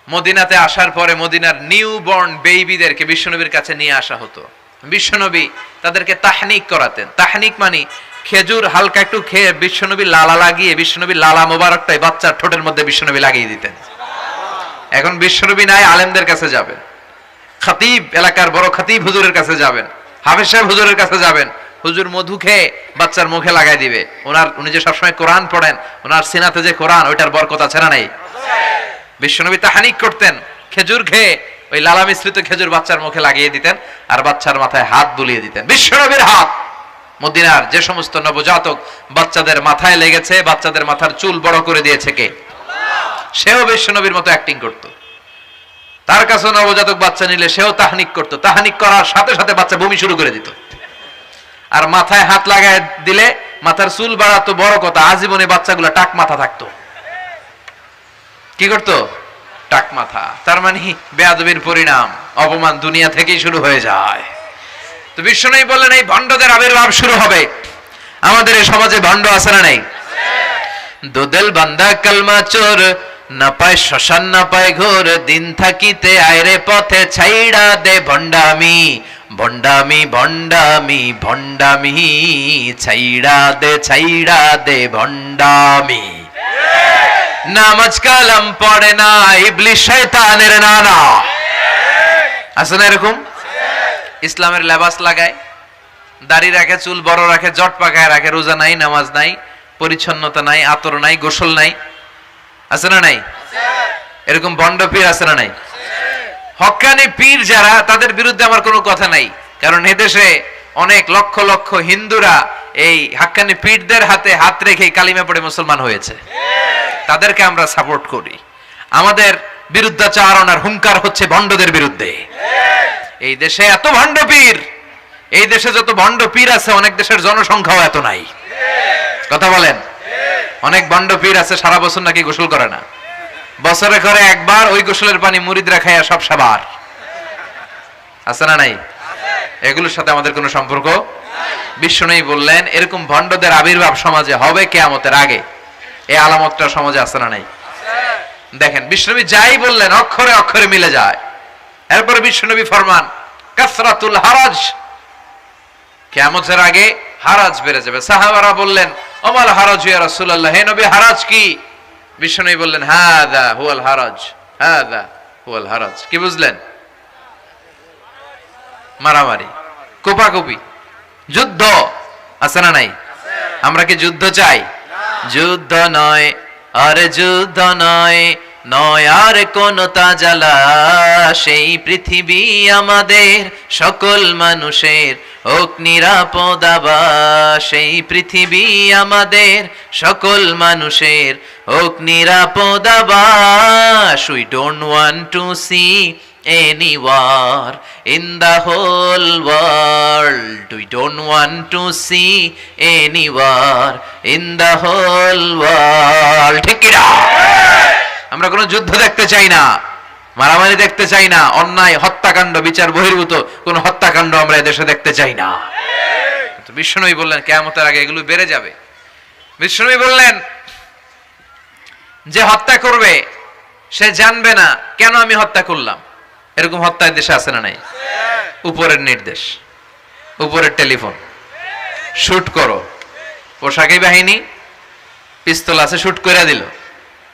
মদিনাতে আসার পরে মদিনার নিউ বর্ন বেবিদেরকে বিশ্বনবীর কাছে নিয়ে আসা হতো। বিশ্বনবী তাদেরকে তাহনিক করাতেন। তাহনিক মানে খেজুর হালকা একটু খেয়ে বিশ্বনবী লালা লাগিয়ে, বিশ্বনবী লালা মোবারকটাই বাচ্চার ঠোঁটের মধ্যে বিশ্বনবী লাগিয়ে দিতেন। এখন বিশ্বনবী নাই, আলেমদের কাছে যাবেন, খতিব এলাকার বড় খতিব হুজুরের কাছে যাবেন, হাফেজ সাহেব হুজুরের কাছে যাবেন, হুজুর মধু খেয়ে বাচ্চার মুখে লাগাই দিবে। উনি যে সবসময় কোরআন পড়েন, ওনার সিনাতে যে কোরআন, ওইটার বরকত আছে না নাই? বিশ্বনবী তাহনিক করতেন, খেজুর খেয়ে ওই লালা মিশ্রিত খেজুর বাচ্চার মুখে লাগিয়ে দিতেন, আর বাচ্চার মাথায় হাত বুলিয়ে দিতেন। বিশ্বনবীর হাত মদিনার যে সমস্ত নবজাতক বাচ্চাদের মাথায় লেগেছে, বাচ্চাদের মাথার চুল বড় করে দিয়েছে কে? সেও বিশ্বনবীর মতো অ্যাক্টিং করত। তার কাছে নবজাতক বাচ্চা নিলে সেও তাহনিক করত। তাহনিক করার সাথে সাথে বাচ্চা বমি শুরু করে দিত। আর মাথায় হাত লাগায় দিলে মাথার চুল বাড়াতো, বড় কথা, আজীবনে বাচ্চাগুলো টাক মাথা থাকতো। কি করতো? টাক মাথা। তার মানে বেয়াদবির পরিণাম, অপমান দুনিয়া থেকেই শুরু হয়ে যায়। তো বিশ্বনবী বললেন এই ভণ্ডদের আবির্ভাব শুরু হবে। আমাদের এই সমাজে ভণ্ড আছে না নাই? দুদেল বান্দা কালমা চোর, না পায় শ্মশান না পায় ঘোর, দিন থাকিতে আয়রে পথে ছাইড়া দে ভণ্ডামি, ভণ্ডামি ভণ্ডামি ভণ্ডামি, ছাইড়া দে ভণ্ডামি। নামাজ কালাম পড়ে না ইবলিস শয়তানের নানা, আছে না এরকম? ইসলামের লেবাস লাগায়, দাড়ি রাখে, চুল বড় রাখে, জট পাকায় রাখে, রোজা নাই, নামাজ নাই, পরিচ্ছন্নতা নাই, আতর নাই, গোসল নাই, আছে না নাই? এরকম ভণ্ড পীর আছে না নাই? হক্কানি পীর যারা, তাদের বিরুদ্ধে আমার কোনো কথা নাই, কারণ এদেশে অনেক লক্ষ লক্ষ হিন্দুরা এই হাক্কানি পীরদের হাতে হাত রেখে কালিমা পড়ে মুসলমান হয়েছে। তাদেরকে আমরা সাপোর্ট করি। আমাদের বিরুদ্ধাচারণার হুঙ্কার হচ্ছে ভণ্ডদের বিরুদ্ধে। এই দেশে এত ভণ্ড পীর, এই দেশে যত ভণ্ড পীর আছে অনেক দেশের জনসংখ্যাও এত নাই। কথা বলেন? অনেক ভণ্ড পীর আছে সারা বছর নাকি গোসল করে না, বছরে করে একবার, ওই গোসলের পানি মুরিদরা খাইয়া সব সাবার। আছে না নাই? এগুলোর সাথে আমাদের কোনো সম্পর্ক। বিশ্বনবী বললেন এরকম ভণ্ডদের আবির্ভাব সমাজে হবে কিয়ামতের আগে। এই আলামতটা সমাজে আছে না নাই? দেখেন বিশ্বনবী যাই বললেন অক্ষরে অক্ষরে মিলে যায়। এরপরে বিশ্বনবী ফরমান কাসরাতুল হারাজ, কিয়ামতের আগে হারাজ বেড়ে যাবে। সাহাবারা বললেন ওমাল হারাজ ইয়া রাসূলুল্লাহ, হে নবী হারাজ কি? বিশ্বনবী বললেন হাদা হুয়াল হারাজ, হাদা হুয়াল হারাজ। কি বুঝলেন? মারামারি, কোপাকুপি, যুদ্ধ। আছে না নাই? আমরা কি যুদ্ধ চাই? যুদ্ধ নয় আরে যুদ্ধ নয়, নয় আর কোন তাজালা, সেই পৃথিবী আমাদের সকল মানুষের হোক নিরাপদ আবাস, সেই পৃথিবী আমাদের সকল মানুষের হোক নিরাপদ আবাস। We don't want to see any war in the whole world. We don't want to see any war in the whole world. ঠিক কি না? আমরা কোনো যুদ্ধ দেখতে চাই না, মারামারি দেখতে চাই না, অন্যায় হত্যাকাণ্ড বিচার বহির্ভূত কোন হত্যাকাণ্ড আমরা এদেশে দেখতে চাই না। তো বিশ্বনবী বললেন কিয়ামতের আগে এগুলো বেড়ে যাবে। বিশ্বনবী বললেন যে হত্যা করবে সে জানবে না কেন আমি হত্যা করলাম। এরকম হত্যা দেশে আছে না নাই? উপরের নির্দেশ, উপরের টেলিফোন, শুট করো, পোশাকি বাহিনী পিস্তল আছে, শুট করে দিল,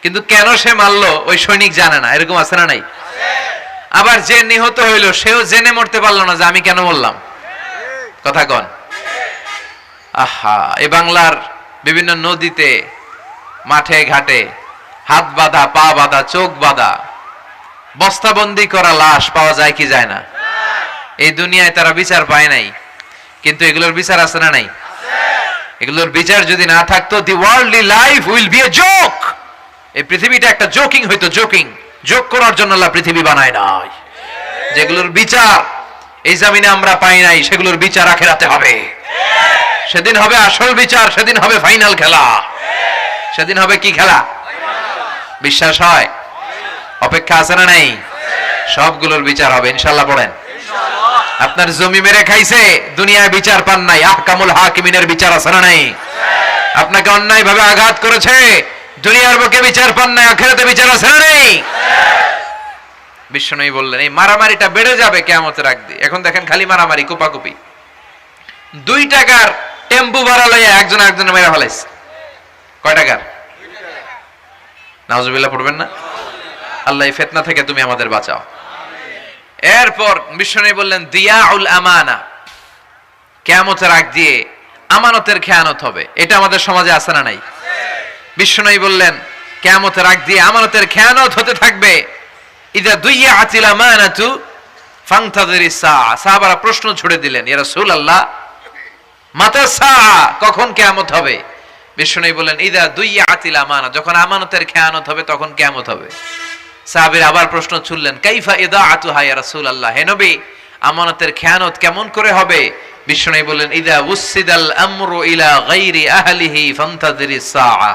কিন্তু কেন সে মারলো ওই সৈনিক জানে না। এরকম আছে না নাই? আবার যে নিহত হইল সেও জেনে মরতে পারলো না যে আমি কেন বললাম। কথা কন? আহা, এই বাংলার বিভিন্ন নদীতে, মাঠে ঘাটে হাত বাঁধা, পা বাঁধা, চোখ বাঁধা, বস্তাবন্দি করা লাশ পাওয়া যায় কি যায় না? এই দুনিয়ায় তারা বিচার পায় নাই, কিন্তু এগুলোর বিচার আছে না নাই? এগুলোর বিচার যদি না থাকতো, the worldly life will be a joke. এই পৃথিবীটা একটা জোকিং হইতো, জোকিং। জোক করার জন্য আল্লাহ পৃথিবী বানায় নাই। যেগুলোর বিচার এই জমিনে আমরা পাই নাই, সেগুলোর বিচার আখিরাতে হবে। সেদিন হবে আসল বিচার, সেদিন হবে ফাইনাল খেলা। সেদিন হবে কি খেলা? বিশ্বাস হয়? অপেক্ষা আছে না নাই? সবগুলোর বিচার হবে ইনশাআল্লাহ। পড়েন আপনার জমি মেরে খাইছে, দুনিয়ায় বিচার পান নাই, আহকামুল হাকিমিনের বিচার আছে না নাই? আপনাকে অন্যায় ভাবে আঘাত করেছে, দুনিয়ার বুকে বিচার পান নাই, আখিরাতে বিচার আছে না নাই? বিশ্বনবী বললেন এই মারামারিটা বেড়ে যাবে কিয়ামতের আগে। এখন দেখেন খালি মারামারি, কোপাকুপি। 2 টাকার টেম্পু ভাড়া লইয়া একজন আরেকজনের মেরে ফেলাইছে। কয় টাকার? নাউজুবিল্লাহ পড়বেন না? আল্লাহ এই ফিতনা থেকে তুমি আমাদের বাঁচাও। এরপর বিশ্বনবী বললেন দিয়াউল আমানা, কিয়ামতের আগ দিয়ে আমানতের খেয়ানত হবে। এটা আমাদের সমাজে আছে না নাই? বিশ্বনবী বললেন কিয়ামতের আগ দিয়ে আমানতের খেয়ানত হতে থাকবে। ইদা দুইয়াতিল আমানাতু ফান্তাযিরিস সাআ। সাহাবারা প্রশ্ন ছুড়ে দিলেন, ইয়া রাসূলুল্লাহ মাতা সাআ, কখন কিয়ামত হবে? বিশ্বনবী বললেন ইদা দুইয়াতিল আমানা, যখন আমানতের খেয়ানত হবে তখন কিয়ামত হবে। সাহাবীরা আবার প্রশ্ন ছুড়লেন কাইফা ইদাআতুহা ইয়া রাসূলুল্লাহ, হে নবী আমানতের খেয়ানত কেমন করে হবে? বিশ্বনবী বললেন ইদা উসিদাল আমরু ইলা গায়রি আহলিহি ফান্তাযিরিস সাআ,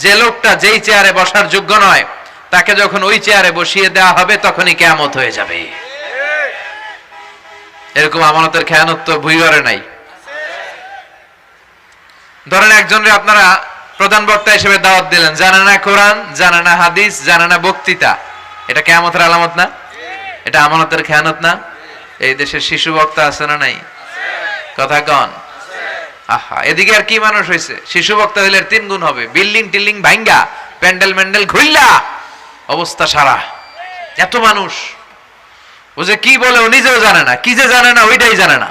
যে লোকটা যেই চেয়ারে বসার যোগ্য নয় তাকে যখন ওই চেয়ারে বসিয়ে দেওয়া হবে তখনই কিয়ামত হয়ে যাবে। এরকম আমানতের খেয়ানত তো ভুইয়ারে নাই। ধরেন একজনরে আপনারা প্রধান বক্তা হিসেবে দাওয়াত দিলেন, জানে না কোরআন, জানে না হাদিস, জানে না বক্তৃতা, এটা কিয়ামতের আলামত না? এটা আমানতের খেয়ানত না? এই দেশের শিশু বক্তা আছে না নাই? কথা কন? আহা, এদিকে আর কি মানুষ হয়েছে? শিশু বক্তা হইলে 3 গুণ হবে। বিল্ডিং টিল্ডিং ভাঙ্গা, প্যান্ডেল ম্যান্ডেল ঘুরলা, অবস্থা সারা, এত মানুষ। ও যে কি বলে ও নিজেও জানে না, কি যে জানে না ওইটাই জানে না।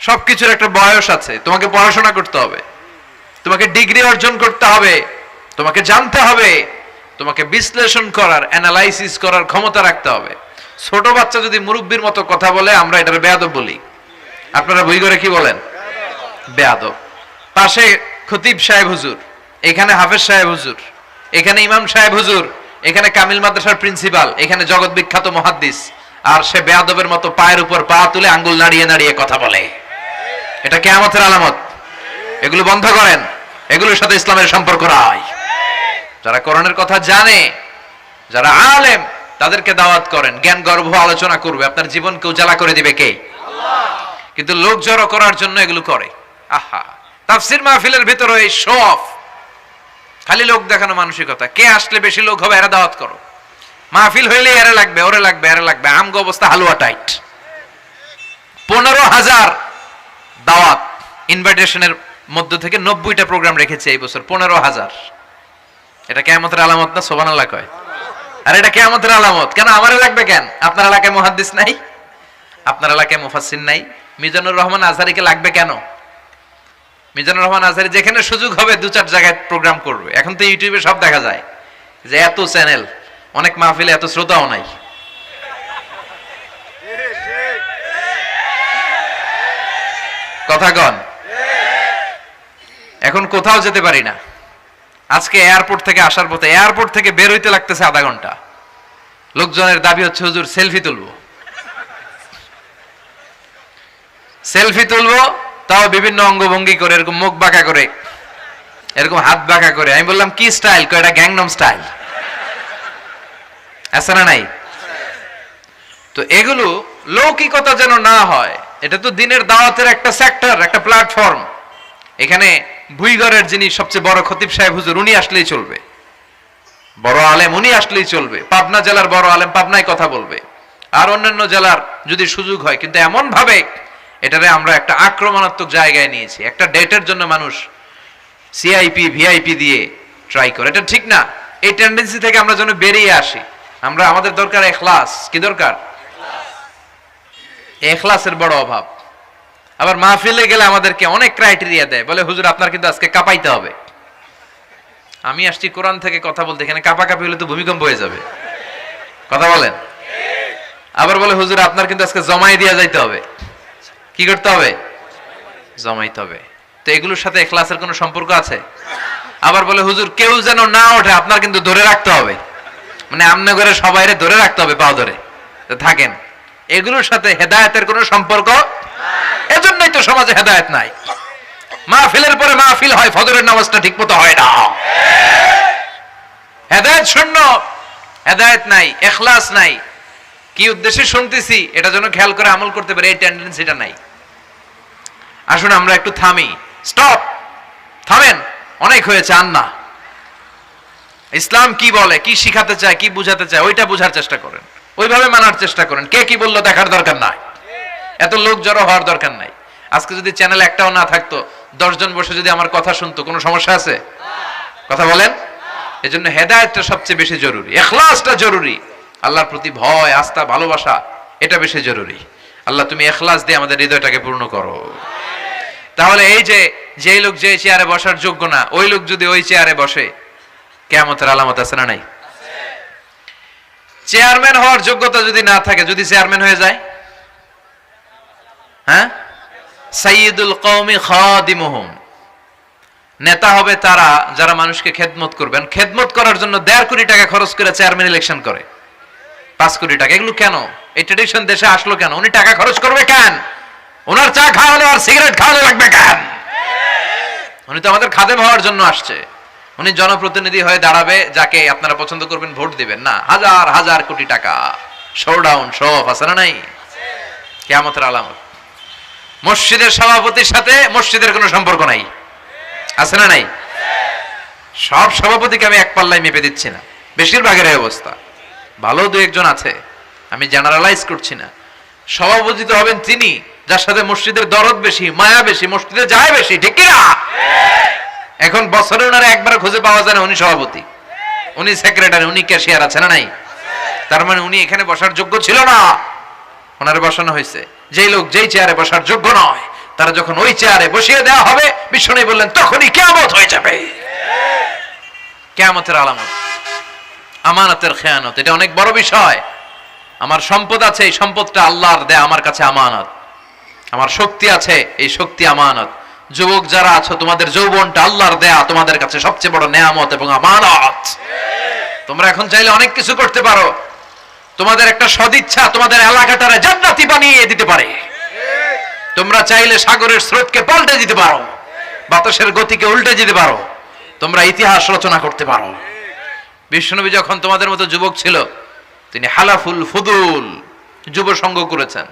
সবকিছুর একটা বয়স আছে। তোমাকে পড়াশোনা করতে হবে, তোমাকে ডিগ্রি অর্জন করতে হবে, তোমাকে জানতে হবে, তোমাকে বিশ্লেষণ করার, অ্যানালাইসিস করার ক্ষমতা রাখতে হবে। ছোট বাচ্চা যদি মুরব্বির মতো কথা বলে আমরা এটার বেয়াদব বলি। আপনারা বই করে কি বলেন? বেয়াদব। পাশে খতিব সাহেব হুজুর, এখানে হাফেজ সাহেব হুজুর, এখানে ইমাম সাহেব হুজুর, এখানে কামিল মাদ্রাসার প্রিন্সিপাল, এখানে জগৎ বিখ্যাত মুহাদ্দিস, আর সে বেয়াদবের মতো পায়ের উপর পা তুলে আঙ্গুল নাড়িয়ে নাড়িয়ে কথা বলে। এটা কিয়ামতের আলামত। এগুলো বন্ধ করেন, এগুলোর সাথে ইসলামের সম্পর্ক নাই। যারা কোরআনের কথা জানে, যারা আলেম, তাদেরকে দাওয়াত করেন, জ্ঞান গর্ভ আলোচনা করবে, আপনার জীবনকে উজালা করে দিবে কে? আল্লাহ। কিন্তু লোক জড়ো করার জন্য এগুলো করে। আহা, তাফসীর মাহফিলের ভিতরে এই শো অফ, খালি লোক দেখানো মানসিকতা। কে আসলে বেশি লোক হবে এরা দাওয়াত করো। মাহফিল হইলে এরা লাগবে, ওরে লাগবে, এরা লাগবে। আমগো অবস্থা হালুয়া টাইট। 15,000 দাওয়াত ইনভাইটেশনের মধ্য থেকে 90টা প্রোগ্রাম রেখেছে এই বছর। 15,000। এটা কিয়ামতের আলামত না? সুবহানাল্লাহ কয়। আর এটা কিয়ামতের আলামত। কেন আমারে লাগবে কেন? আপনার এলাকায় মুহাদ্দিস নাই? আপনার এলাকায় মুফাসসির নাই? মিজানুর রহমান আজহারীকে লাগবে কেন? মিজানুর রহমান আজহারী যেখানে সুযোগ হবে 2-4 জায়গায় প্রোগ্রাম করবে। এখন তো ইউটিউবে সব দেখা যায় যে এত চ্যানেল, অনেক মাহফিলে এত শ্রোতাও নাই। কথা কন। এখন কোথাও যেতে পারি না। আজকে এয়ারপোর্ট থেকে আসার পথে, এয়ারপোর্ট থেকে বের হইতে লাগতেছে আধা ঘন্টা। লোকজনের দাবি হচ্ছে হুজুর সেলফি তুলবো, সেলফি তুলবো, তাও বিভিন্ন অঙ্গভঙ্গি করে, এরকম মুখ বাঁকা করে, এরকম হাত বাঁকা করে। আমি বললাম কি স্টাইল? কয় এটা গ্যাংনম স্টাইল। আছে না নাই? তো এগুলো লৌকিকতা যেন না হয়। এটা তো দিনের দাওয়াতের একটা সেক্টর, একটা প্ল্যাটফর্ম। এখানে ভুইগড়ের যিনি সবচেয়ে বড় খতিব সাহেব হুজুর, উনি আসলেই চলবে। বড় আলেম উনি আসলেই চলবে। পাবনা জেলার বড় আলেম পাবনায় কথা বলবে, আর অন্যান্য জেলার যদি সুযোগ হয়। কিন্তু এমন ভাবে এটারে আমরা একটা আক্রমণাত্মক জায়গায় নিয়েছি। একটা ডেটের জন্য মানুষ সিআইপি ভিআইপি দিয়ে ট্রাই করে, এটা ঠিক না। এই টেন্ডেন্সি থেকে আমরা যেন বেরিয়ে আসি। আমরা, আমাদের দরকার ইখলাস। কি দরকার? ইখলাসের বড় অভাব। আবার মাহফিলে গেলে আমাদেরকে অনেক ক্রাইটেরিয়া দেয়, বলে হুজুর আপনার কিন্তু আজকে কাঁপাইতে হবে। আমি আসছি কোরআন থেকে কথা বলতে, এখানে কাঁপাকাঁপি হলে তো ভূমিকম্প হয়ে যাবে। কথা বলেন। আবার বলে হুজুর আপনার কিন্তু আজকে জমাই দিয়া যাইতে হবে। কি করতে হবে? জমাইতে হবে। তো এগুলোর সাথে ইখলাসের কোনো সম্পর্ক আছে? আবার বলে হুজুর কেউ যেন না ওঠে, আপনার কিন্তু ধরে রাখতে হবে। মানে আমনে করে সবাইরে ধরে রাখতে হবে, পাও ধরে থাকেন। এগুলোর সাথে হেদায়েতের কোনো সম্পর্ক। এজন্যই তো সমাজে হেদায়েত নাই। মাহফিলের পরে মাহফিল হয়, ফজরের নামাজটা ঠিকমতো হয় না। হেদায়েত শূন্য, হেদায়েত নাই, ইখলাস নাই। কি উদ্দেশ্যে শুনতেছি এটা যেন খেয়াল করে আমল করতে পারে, এই টেন্ডেন্সিটা নাই। আসুন আমরা একটু থামি। স্টপ, থামেন, অনেক হয়েছে। আন্না ইসলাম কি বলে, কি শিখাতে চায়, কি বুঝাতে চায়, ওইটা বুঝার চেষ্টা করেন, ওইভাবে মানার চেষ্টা করেন। কে কি বললো দেখার দরকার নাই, এত লোক জড়ো হওয়ার দরকার নাই। আজকে যদি চ্যানেল একটাও না থাকতো, 10 জন বসে যদি আমার কথা শুনতো, কোনো সমস্যা আছে? কথা বলেন। এজন্য হেদায়েতটা সবচেয়ে বেশি জরুরি, ইখলাসটা জরুরি। আল্লাহর প্রতি ভয়, আস্থা, ভালোবাসা, এটা বেশি জরুরি। আল্লাহ তুমি ইখলাস দিয়ে আমাদের হৃদয়টাকে পূর্ণ করো। তাহলে এই যে যেই লোক যে চেয়ারে বসার যোগ্য না, ওই লোক যদি ওই চেয়ারে বসে, কিয়ামতের আলামত আছে না নাই? চেয়ারম্যান হওয়ার যোগ্যতা যদি না থাকে, যদি চেয়ারম্যান হয়ে যায়, হ্যাঁ, সাইয়্যিদুল কওমি খাদিমুহুম, নেতা হবে তারা যারা মানুষকে খেদমত করবেন। খেদমত করার জন্য 1.5 কোটি টাকা খরচ করে চেয়ারম্যান ইলেকশন করে, 5 কোটি টাকা। এগুলো কেন? এই ট্রেডিশন দেশে আসলো কেন? উনি টাকা খরচ করবে কেন? ওনার চা খাওয়ানো আর সিগারেট খাওয়ানো লাগবে কেন? উনি তো আমাদের খাদেম হওয়ার জন্য আসছে। উনি জনপ্রতিনিধি হয়ে দাঁড়াবে, যাকে আপনারা পছন্দ করবেন ভোট দিবেন না। হাজার হাজার কোটি টাকা, শোডাউন, শো অফ আছে না নাই? কিয়ামতের আলামত। মসজিদের সভাপতির সাথে মসজিদের কোনো সম্পর্ক নাই, আছে না নাই? সব সভাপতিকে আমি এক পাল্লায় মেপে দিচ্ছি না, বেশিরভাগের এই অবস্থা। ভালো 2-1 আছে, আমি জেনারেলাইজ করছি না। সভাপতি তো হবেন তিনি যার সাথে মসজিদের দরদ বেশি, মায়া বেশি, মসজিদে যায় বেশি, ঠিক কি না? এখন বছরে ওনারা একবার খুঁজে পাওয়া যায় না উনি সভাপতি, উনি সেক্রেটারি, উনি ক্যাশিয়ার, আছে না নাই? তার মানে উনি এখানে বসার যোগ্য ছিল না, ওনারে বসানো হয়েছে। যেই লোক যেই চেয়ারে বসার যোগ্য নয়, তারা যখন ওই চেয়ারে বসিয়ে দেওয়া হবে, বিষ্ণু বললেন তখনই কিয়ামত হয়ে যাবে। কিয়ামতের আলামত আমানতের খেয়ানত, এটা অনেক বড় বিষয়। আমার সম্পদ আছে, এই সম্পদটা আল্লাহর দেয়া আমার কাছে আমানত। আমার শক্তি আছে, এই শক্তি আমানত। যুবক যারা আছো, তোমাদের যৌবনটা আল্লাহর দেয়া তোমাদের কাছে সবচেয়ে বড় নেয়ামত এবং আমানত। তোমরা এখন চাইলে অনেক কিছু করতে পারো। তোমাদের একটা সদিচ্ছা তোমাদের এলাকাটারে জান্নাতি বানিয়ে দিতে পারে। তোমরা চাইলে সাগরের স্রোতকে পাল্টে দিতে পারো, বাতাসের গতিকে উল্টে দিতে পারো, তোমরা ইতিহাস রচনা করতে পারো। বিশ্বনবী যখন তোমাদের মতো যুবক ছিল, তিনি হালাফুল ফুদুল যুব সঙ্গ করেছেন।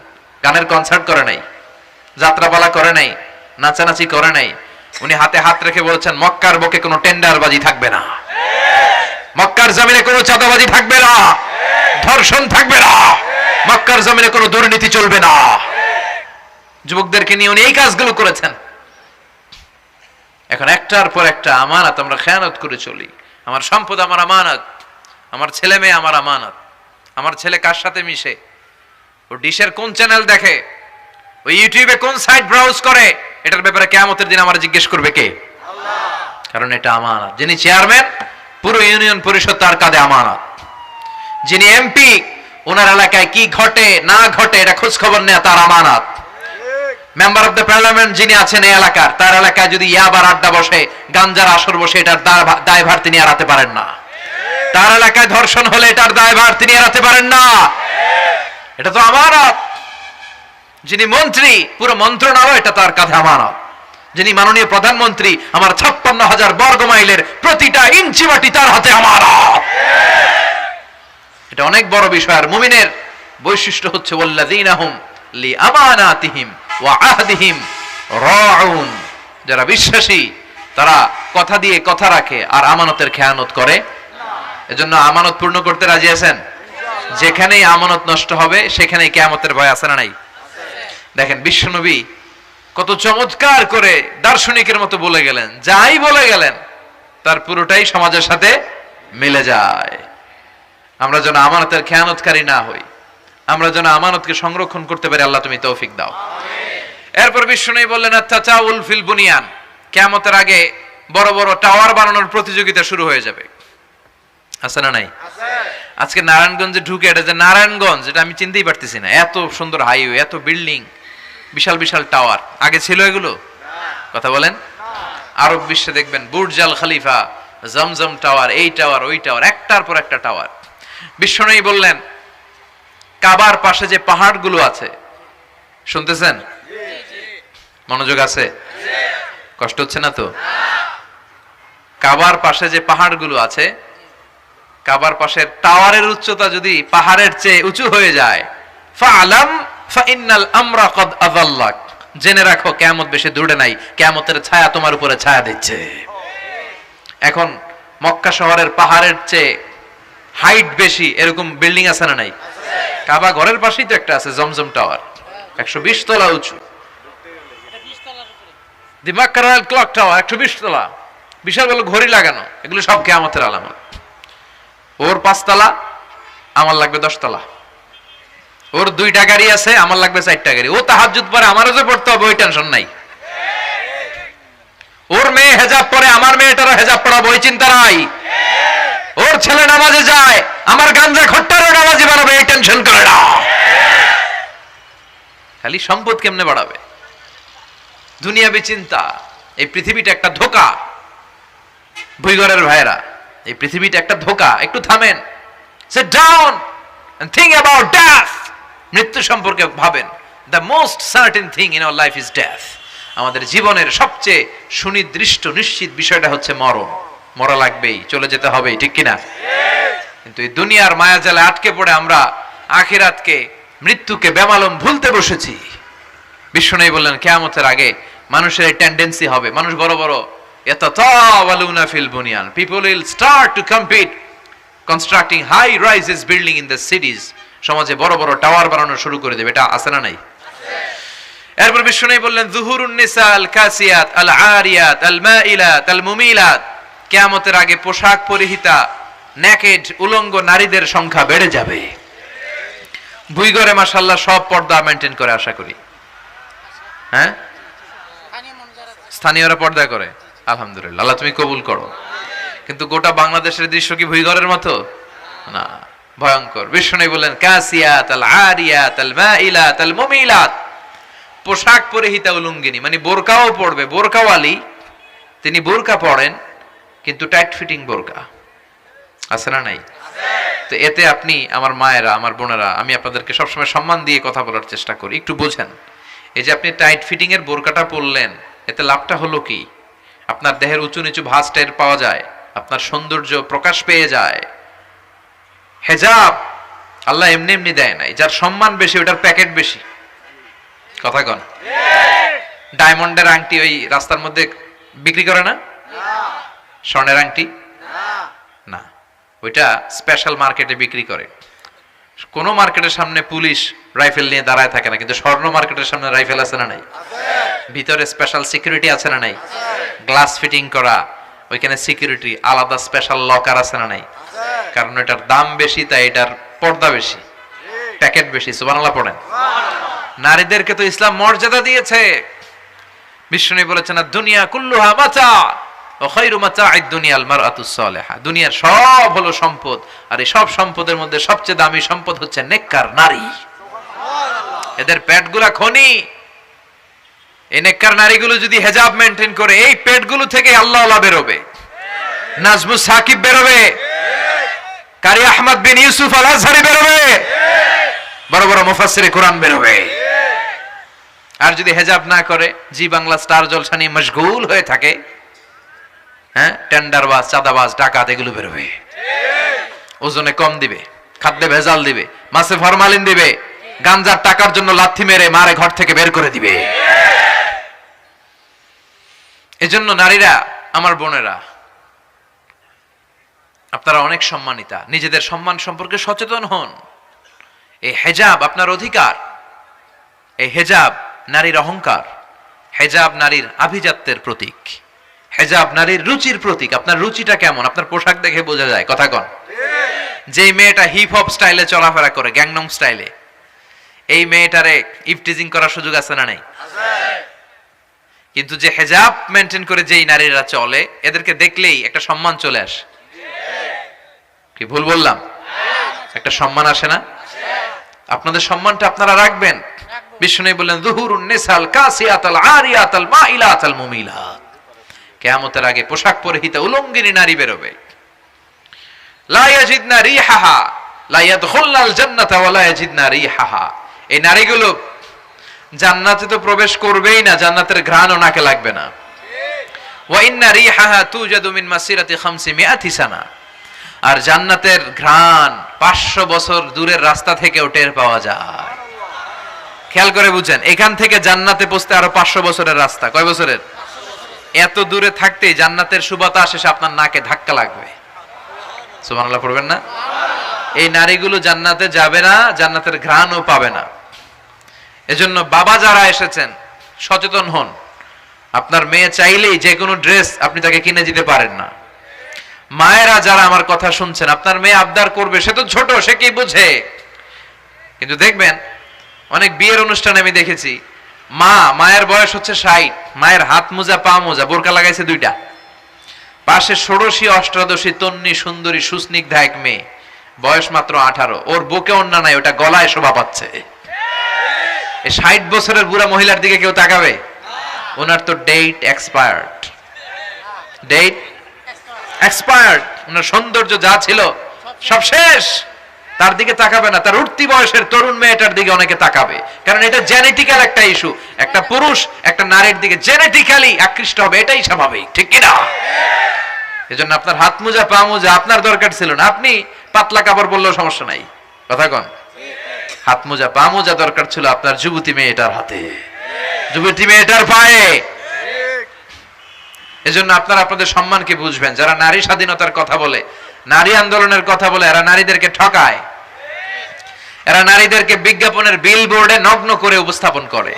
গানের কনসার্ট করে নাই, যাত্রাপালা করে নাই, নাচানাচি করে নাই। উনি হাতে হাত রেখে বলেছেন মক্কার বুকে কোনো টেন্ডারবাজি থাকবে না, মক্কার জমিনে কোনো চাঁদাবাজি থাকবে না, ধর্ষণ থাকবে না, মক্কার জমিনে কোনো দুর্নীতি চলবে না। যুবকদেরকে নিয়ে উনি এই কাজগুলো করেছেন। এখন একটার পর একটা আমানত আমরা খেয়ানত করে চলি। আমার সম্পদ আমার আমানত, আমার ছেলে মেয়ে আমার আমানত। আমার ছেলে কার সাথে মিশে, ও ডিশের কোন চ্যানেল দেখে, ও ইউটিউবে কোন সাইট ব্রাউজ করে, এটার ব্যাপারে কিয়ামতের দিন আমার জিজ্ঞেস করবে কে? আল্লাহ। কারণ এটা আমানত। যিনি চেয়ারম্যান, পুরো ইউনিয়ন পরিষদ তার কাঁধে আমানত। যিনি এমপি, ওনার এলাকায় কি ঘটে না ঘটে এটা খোঁজ খবর নেওয়া তার আমানত। মেম্বার অফ দ্য পার্লামেন্ট যিনি আছেন এই এলাকার, তার এলাকায় যদি ইয়াবার আড্ডা বসে, গাঞ্জার আসর বসে, এটার দায়ভার তিনি এড়াতে পারেন না। তার এলাকায় ধর্ষণ হলে এটার দায়ভার তিনি এড়াতে পারেন না। এটা তো আমানত। যিনি মন্ত্রী, পুরো মন্ত্রণালয় এটা তার কাঁধে আমানত। যিনি মাননীয় প্রধানমন্ত্রী, আমার 56,000 বর্গ মাইলের প্রতিটা ইঞ্চি মাটি তার হাতে আমানত। এটা অনেক বড় বিষয়। আর মুমিনের বৈশিষ্ট্য হচ্ছে ওয়াল্লাযীনা হুম লিআমানাতিহিম ওয়া আহদিহিম রাউন। যারা বিশ্বাসী তারা কথা দিয়ে কথা রাখে আর আমানতের খেয়ানত করে না। এজন্য আমানত পূর্ণ করতে রাজি আছেন? যেখানেই আমানত নষ্ট হবে সেখানেই কিয়ামতের ভয় আছে না নাই? দেখেন বিশ্বনবী কত চমৎকার করে দার্শনিকের মতো বলে গেলেন, যাই বলে গেলেন তার পুরোটাই সমাজের সাথে মিলে যায়। আমরা যেন আমানতের খেয়ানতকারী না হই, আমরা যেন আমানতকে সংরক্ষণ করতে পারি। আল্লাহ তুমি তৌফিক দাও। এরপর বিশ্বনবী বললেন আত-তাচাউল ফিল বুনিয়ান, কিয়ামতের আগে বড় বড় টাওয়ার বানানোর প্রতিযোগিতা শুরু হয়ে যাবে। আছে না নাই? আজকে নারায়ণগঞ্জে ঢুকে, এটা যে নারায়ণগঞ্জ এটা আমি চিনতেই পারতেছি না। এত সুন্দর হাইওয়ে, এত বিল্ডিং, বিশাল বিশাল টাওয়ার, আগে ছিল এগুলো? কথা বলেন। আরব বিশ্বে দেখবেন বুর্জ আল খলিফা, জমজম টাওয়ার, এই টাওয়ার ওই টাওয়ার, একটার পর একটা টাওয়ার। বিশ্বনবী বললেন কাবার পাশে যে পাহাড়গুলো আছে, শুনতেছেন? মনোযোগ আছে? কষ্ট হচ্ছে না তো? কাবার পাশে যে পাহাড়গুলো আছে, কাবার পাশের টাওয়ারের উচ্চতা যদি পাহাড়ের চেয়ে উঁচু হয়ে যায়, ফাআলাম ফাইন্নাল আমরা কদ আযাল্লাক, জেনে রাখো কিয়ামত বেশি দূরে নাই, কিয়ামতের ছায়া তোমার উপরে ছায়া দিচ্ছে। এখন মক্কা শহরের পাহাড়ের চেয়ে হাইট বেশি এরকম বিল্ডিং আছে না নাই? কাবা ঘরের পাশেই তো একটা আছে, জমজম টাওয়ার, 120 তলা উঁচু। দি মক্কা রয়্যাল ক্লক টাওয়ার 120 তলা, বিশাল বড় ঘড়ি লাগানো। এগুলো সব কিয়ামতের আলামত। ওর 5 তলা, আমার লাগবে 10 তলা। ওর 2টা গাড়ি আছে, আমার লাগবে 4টা গাড়ি। ও তাহাজ্জুদ পড়ে, আমারও যে পড়তে হবে ওই টেনশন নাই। ওর মেয়ে হেজাব পরে, আমার মেয়েটারও হেজাব পড়াবো ওই চিন্তা নাই। ওর ছেলে নামাজে যায়, আমার গাঞ্জা খট্টারও নামাজি বানাবে এই টেনশন করে না। খালি সম্পদ কেমনে বাড়াবে, দুনিয়াবি চিন্তা। এই পৃথিবীটা একটা ধোঁকা। ভুইগরের ভাইরা, এই পৃথিবীটা একটা ধোঁকা। একটু থামেন, sit down and think about death. মৃত্যু সম্পর্কে ভাবেন। The most certain thing in our life is death. আমাদের জীবনের সবচেয়ে সুনির্দিষ্ট নিশ্চিত বিষয়টা হচ্ছে মরণ। মরা লাগবেই, চলে যেতে হবেই, ঠিক কিনা? কিন্তু এই দুনিয়ার মায়াজালে আটকে পড়ে আমরা আখিরাতকে, মৃত্যুকে বেমালুম ভুলতে বসেছি। বিশ্বনবী বললেন কিয়ামতের আগে মানুষের এই টেন্ডেন্সি হবে, মানুষ বড় বড় ইয়াতাতাওয়ালুনা feel বুনিয়ান, people will start to compete constructing high rises building in the cities. সমাজে বড় বড় টাওয়ার বানানো শুরু করে দেবে। এটা আছে না নাই? এরপর বিশ্বনবী বললেন যুহুরুন নিসা আল কাসিয়াত আল আরিয়াত আল মাইলাত আল মুমিলাত, কিয়ামতের আগে পোশাক পরিহিতা নেকেড উলঙ্গ নারীদের সংখ্যা বেড়ে যাবে। ভুইগড়ে মাশাআল্লাহ সব পর্দা মেনটেন করে, আশা করি। হ্যাঁ, স্থানীয়রা পর্দা করে, আলহামদুলিল্লাহ, আল্লাহ তুমি কবুল করো। কিন্তু গোটা বাংলাদেশের দৃশ্য কি ভুইগড়ের মতো? না, ভয়ঙ্কর। বিষ্ণু বললেন কাসিয়াত আল আরিয়াত আল মাইলাত আল মুমিলাত, পোশাক পরিহিতা উলঙ্গিনী, মানে বোরকাও পড়বে, বোরকাওয়ালি। তিনি বোরকা পড়েন কিন্তু টাইট ফিটিং বোরকা, আছে না নাই? তো এতে আপনি, আমার মায়েরা, আমার বোনেরা, আমি আপনাদেরকে সবসময় সম্মান দিয়ে কথা বলার চেষ্টা করি, একটু বোঝেন। এই যে আপনি টাইট ফিটিং এর বোরকাটা পরলেন, এতে লাভটা হলো কি? আপনার দেহের উঁচু নিচু ভাঁজ টের পাওয়া যায়, আপনার সৌন্দর্য প্রকাশ পেয়ে যায়। হেজাব আল্লাহ এমনি এমনি দেয় নাই, যার সম্মান বেশি ওটার প্যাকেট বেশি, কথা কন। ডায়মন্ডের আংটি ওই রাস্তার মধ্যে বিক্রি করে না? স্বর্ণের আংটি না, ওইটা স্পেশাল মার্কেটে বিক্রি করে। কোন মার্কেটের সামনে পুলিশ রাইফেল নিয়ে দাঁড়ায় থাকে না, কিন্তু স্বর্ণ মার্কেটের সামনে রাইফেল আছে না নাই? ভিতরে স্পেশাল সিকিউরিটি আছে না নাই? গ্লাস ফিটিং করা, ওইখানে সিকিউরিটি আলাদা, স্পেশাল লকার আছে না নাই? কারণ এটার দাম বেশি, তাই এটার পর্দা বেশি, প্যাকেট বেশি। সুবহানাল্লাহ পড়েন। নারীদেরকে তো ইসলাম মর্যাদা দিয়েছে। বিষ্ণু বলেছেন দুনিয়া কুল্লুহা মাতা ওয়া খায়রু মাতা'আদ দুনিয়াল মারআতুস সালিহা, দুনিয়ার সব হলো সম্পদ, আর এই সব সম্পদের মধ্যে সবচেয়ে দামি সম্পদ হচ্ছে নেককার নারী। এদের পেটগুলা খনি। এই নেককার নারীগুলো যদি হেজাব মেইনটেইন করে, এই পেটগুলো থেকে আল্লাহওয়ালা বেরোবে, নাজমুস সাকিব বেরোবে, কারি আহমদ বিন ইউসুফ আল আজহারি বেরোবে, বড় বড় মুফাসসিরে কোরআন বেরোবে। আর যদি হেজাব না করে, জি বাংলা স্টার জলসা নিয়ে মশগুল হয়ে থাকে, হ্যাঁ, টেন্ডারবাজ, চাঁদাবাজ, ডাকাত, এগুলো বেরোবে। ওজনে কম দিবে, খাদ্যে ভেজাল দিবে, মাছে ফরমালিন দিবে, গাঞ্জার টাকার জন্য লাথি মেরে মারে ঘর থেকে বের করে দিবে। এজন্য নারীরা, আমার বোনেরা, আপনারা অনেক সম্মানিতা, নিজেদের সম্মান সম্পর্কে সচেতন হন। এই হেজাব আপনার অধিকার, এই হেজাব নারীর অহংকার, হেজাব নারীর আভিজাত্যের প্রতীক, হেজাব নারীর রুচির প্রতীক। আপনার রুচিটা কেমন আপনার পোশাক দেখে বোঝা যায়, কথা কন। যে মেয়েটা হিপ হপ স্টাইলে চলাফেরা করে, গ্যাংনং স্টাইলে, এই মেয়েটারে ইফটিজিং করার সুযোগ আছে না নাই? কিন্তু যে হেজাব মেনটেন করে যেই নারীরা চলে, এদেরকে দেখলেই একটা সম্মান চলে আসে। কি ভুল বললাম? একটা সম্মান আসে না? আপনাদের সম্মানটা আপনারা রাখবেন। বিষ্ণু বললেন যুহুরুন নিসাল কাসিয়াতাল আরিয়াতাল মাইলাতাল মুমিলাত, কিয়ামতের আগে পোশাক পরিহিতা উলঙ্গিনী নারী বেরোবে। লা ইয়াজিদনা রিহাহা লা ইয়াদখুলনাল জান্নাতা ওয়া লা ইয়াজিদনা রিহাহা, এই নারীগুলো জান্নাতে তো প্রবেশ করবেই না, জান্নাতের ঘ্রাণও নাকে লাগবে না। ওয়া ইন্না রিহাহা তুজাদু মিন মাসিরাতি 500 সানা, আর জান্নাতের ঘ্রাণ 500 বছর দূরের রাস্তা থেকেও টের পাওয়া যায়। খেয়াল করে বুঝেন, এখান থেকে জান্নাতে পৌঁছতে আরো 500 বছরের রাস্তা। কয় বছরের? এত দূরে থাকতেই জান্নাতের সুবাতাস এসে আপনার নাকে ধাক্কা লাগবে। সুবহানাল্লাহ পড়বেন না? এই নারীগুলো জান্নাতে যাবে না, জান্নাতের ঘ্রাণও পাবে না। এজন্য বাবা যারা এসেছেন, সচেতন হন। আপনার মেয়ে চাইলেই যে কোনো ড্রেস আপনি তাকে কিনে দিতে পারেন না। মায়েরা যারা আমার কথা শুনছেন, আপনার মেয়ে আবদার করবে, সে তো ছোট, সে কি বুঝে। কিন্তু দেখবেন অনেক বিয়ের অনুষ্ঠানে আমি দেখেছি, মায়ের বয়স হচ্ছে 60, মায়ের হাত মোজা, পা মোজা, বোরকা লাগাইছে 2টা, পাশে ষোড়শী, অষ্টাদশী, তন্নি, সুন্দরী, সুস্নিগ্ধা এক মেয়ে, বয়স মাত্র 18, ওর বুকে ওন্না নাই, ওটা গলায় শোভা পাচ্ছে। এই 60 বছরের বুড়া মহিলার দিকে কেউ তাকাবে? ওনার তো ডেট এক্সপায়ার্ড, ডেট এক্সপায়ার্ড। ওনার সৌন্দর্য যা ছিল সব শেষ, তার দিকে তাকাবে না। তার উঠতি বয়সের তরুণ মেয়েটার দিকে অনেকে তাকাবে, কারণ এটা জেনেটিক্যাল একটা ইস্যু। একটা পুরুষ একটা নারীর দিকে জেনেটিক্যালি আকৃষ্ট হবে, এটাই স্বাভাবিক, ঠিক কি না? এজন্য আপনার হাত মোজা, পা মোজা আপনার দরকার ছিল না, আপনি পাতলা কাপড় পরলেও সমস্যা নাই, কথা কন। হাত মোজা, পা মোজা দরকার ছিল আপনার যুবতী মেয়েটার হাতে, যুবতী মেয়েটার পায়ে। এজন্য আপনারা আপনাদের সম্মানকে বুঝবেন। যারা নারী স্বাধীনতার কথা বলে, নারী আন্দোলনের কথা বলে, এরা নারীদেরকে ঠকায়, এরা নারীদেরকে বিজ্ঞাপনের বিলবোর্ডে নগ্ন করে উপস্থাপন করে।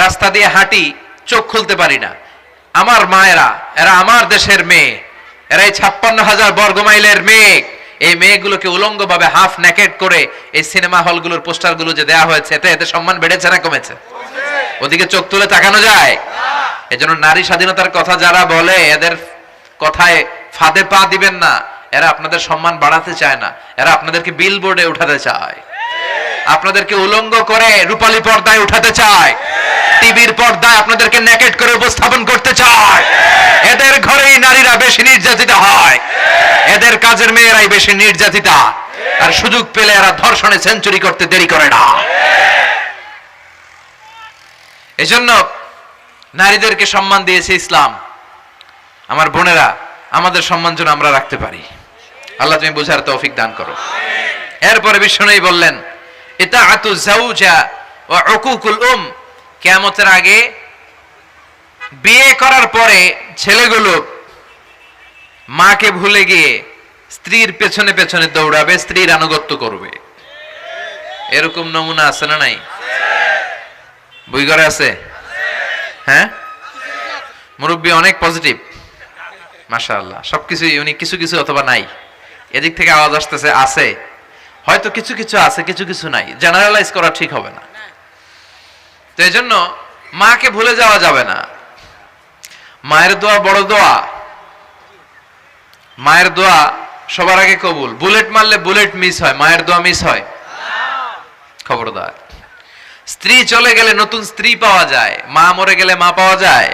রাস্তা দিয়ে হাঁটি, চোখ খুলতে পারি না। আমার মায়েরা, এরা আমার দেশের মেয়ে, এরা এই 56,000 বর্গমাইলের মেঘ, এই মেয়েগুলোকে উলঙ্গভাবে হাফ নেকেড করে এই সিনেমা হলগুলোর পোস্টারগুলো যে দেয়া হয়েছে, এতে এতে সম্মান বেড়েছে না কমেছে? ওদিকে চোখ তুলে তাকানো যায়? এজন্য নারী স্বাধীনতার কথা যারা বলে এদের কথায় ফাঁদে পা দিবেন না। এরা আপনাদের সম্মান বাড়াতে চায় না, এরা আপনাদেরকে বিলবোর্ডে উঠাতে চায়, আপনাদেরকে উলঙ্গ করে রূপালী পর্দায় উঠাতে চায়, টিভির পর্দায় আপনাদেরকে নেকেড করে উপস্থাপন করতে চায়। এদের ঘরেই নারীরা বেশি নির্যাতিতা হয়, এদের কাজের মেয়েরাই বেশি নির্যাতিতা, আর সুযোগ পেলে এরা ধর্ষণে সেঞ্চুরি করতে দেরি করে না। এজন্য নারীদেরকে সম্মান দিয়েছে ইসলাম। আমার বোনেরা, আমাদের সম্মান যেন আমরা রাখতে পারি। আল্লাহ তুমি বুঝার তৌফিক দান করো। এরপরে বিশ্বনবী বললেন, ইতাআতু যাওজা ওয়া উকুকুল কিয়ামতের আগে বিয়ে করার পরে ছেলেগুলো মাকে ভুলে গিয়ে স্ত্রীর পেছনে পেছনে দৌড়াবে, স্ত্রীর আনুগত্য করবে। এরকম নমুনা আছে না নাই? বই ঘরে আছে? হ্যাঁ, মুরব্বী অনেক পজিটিভ, মাশাআল্লাহ। সবকিছু ইউনিক, কিছু কিছু অথবা নাই। এদিক থেকে আওয়াজ আসতেছে আছে, হয়তো কিছু কিছু আছে, কিছু কিছু নাই। জেনারেলাইজ করা ঠিক হবে না। তো এই জন্য মাকে ভুলে যাওয়া যাবে না। মায়ের দোয়া বড় দোয়া। মায়ের দোয়া সবার আগে কবুল। বুলেট মারলে বুলেট মিস হয়, মায়ের দোয়া মিস হয়? খবরদার। স্ত্রী চলে গেলে নতুন স্ত্রী পাওয়া যায়, মা মরে গেলে মা পাওয়া যায়?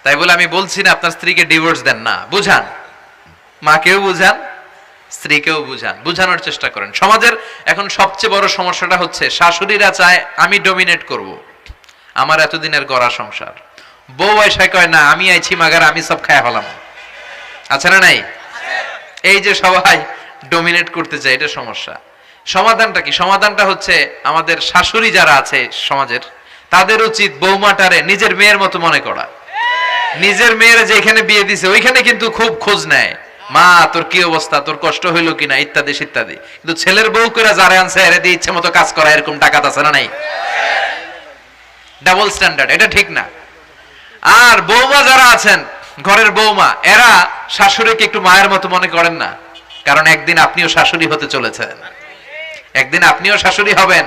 তাই বলে আমি বলছি না আপনার স্ত্রীকে ডিভোর্স দেন না, বুঝান, মাকেও বুঝান, স্ত্রীকেও বুঝান, বুঝানোর চেষ্টা করেন। সমাজের এখন সবচেয়ে বড় সমস্যাটা হচ্ছে শাশুড়িরা চায় আমি ডমিনেট করব, আমার এতদিনের গড়া সংসার। বউ এসে কয় না, আমি আইছি মাগার, আমি সব খায় হলাম। আছে না নাই? এই যে সবাই ডমিনেট করতে চায়, এটা সমস্যা। সমাধানটা কি? সমাধানটা হচ্ছে আমাদের শাশুড়ি যারা আছে সমাজের, তাদের উচিত বৌমাটারে নিজের মেয়ের মতো মনে করা। নিজের মেয়েরা যেখানে বিয়ে দিছে ওইখানে কিন্তু খুব খোঁজ নেয়, মা তোর কি অবস্থা, তোর কষ্ট হইলো কিনা, ইত্যাদি ইত্যাদি। কিন্তু ছেলের বউ করে যারা আনছে এর দিয়ে ইচ্ছে মতো কাজ করা, এরকম টাকাত আছে না নাই? ডাবল স্ট্যান্ডার্ড, এটা ঠিক না। আর বৌমা যারা আছেন, ঘরের বৌমা, এরা শাশুড়িকে একটু মায়ের মতো মনে করেন না, কারণ একদিন আপনিও শাশুড়ি হতে চলেছেন, একদিন আপনিও শাশুড়ি হবেন।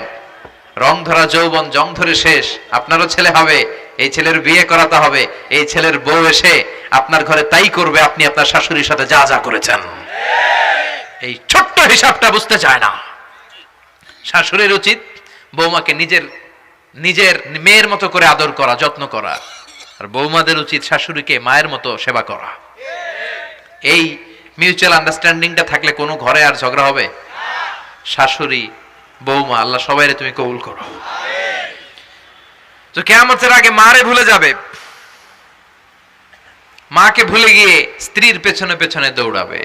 রং ধরা যৌবন জং ধরে শেষ, আপনারও ছেলে হবে, এই ছেলের বিয়ে করাতে হবে, এই ছেলের বউ এসে আপনার ঘরে তাই করবে আপনি আপনার শাশুড়ির সাথে যা যা করেছেন। এই ছোট্ট হিসাবটা বুঝতে চায় না। শাশুড়ির উচিত বৌমাকে নিজের নিজের মেয়ের মতো করে আদর করা, যত্ন করা, আর বৌমাদের উচিত শাশুড়িকে মায়ের মতো সেবা করা। এই মিউচুয়াল আন্ডারস্ট্যান্ডিংটা থাকলে কোনো ঘরে আর ঝগড়া হবে? শাশুড়ি বৌমা, আল্লাহ সবাইরে তুমি কবুল করো। তো কিয়ামতের আগে মারে ভুলে যাবে, মাকে ভুলে গিয়ে স্ত্রীর পেছনে পেছনে দৌড়াবে।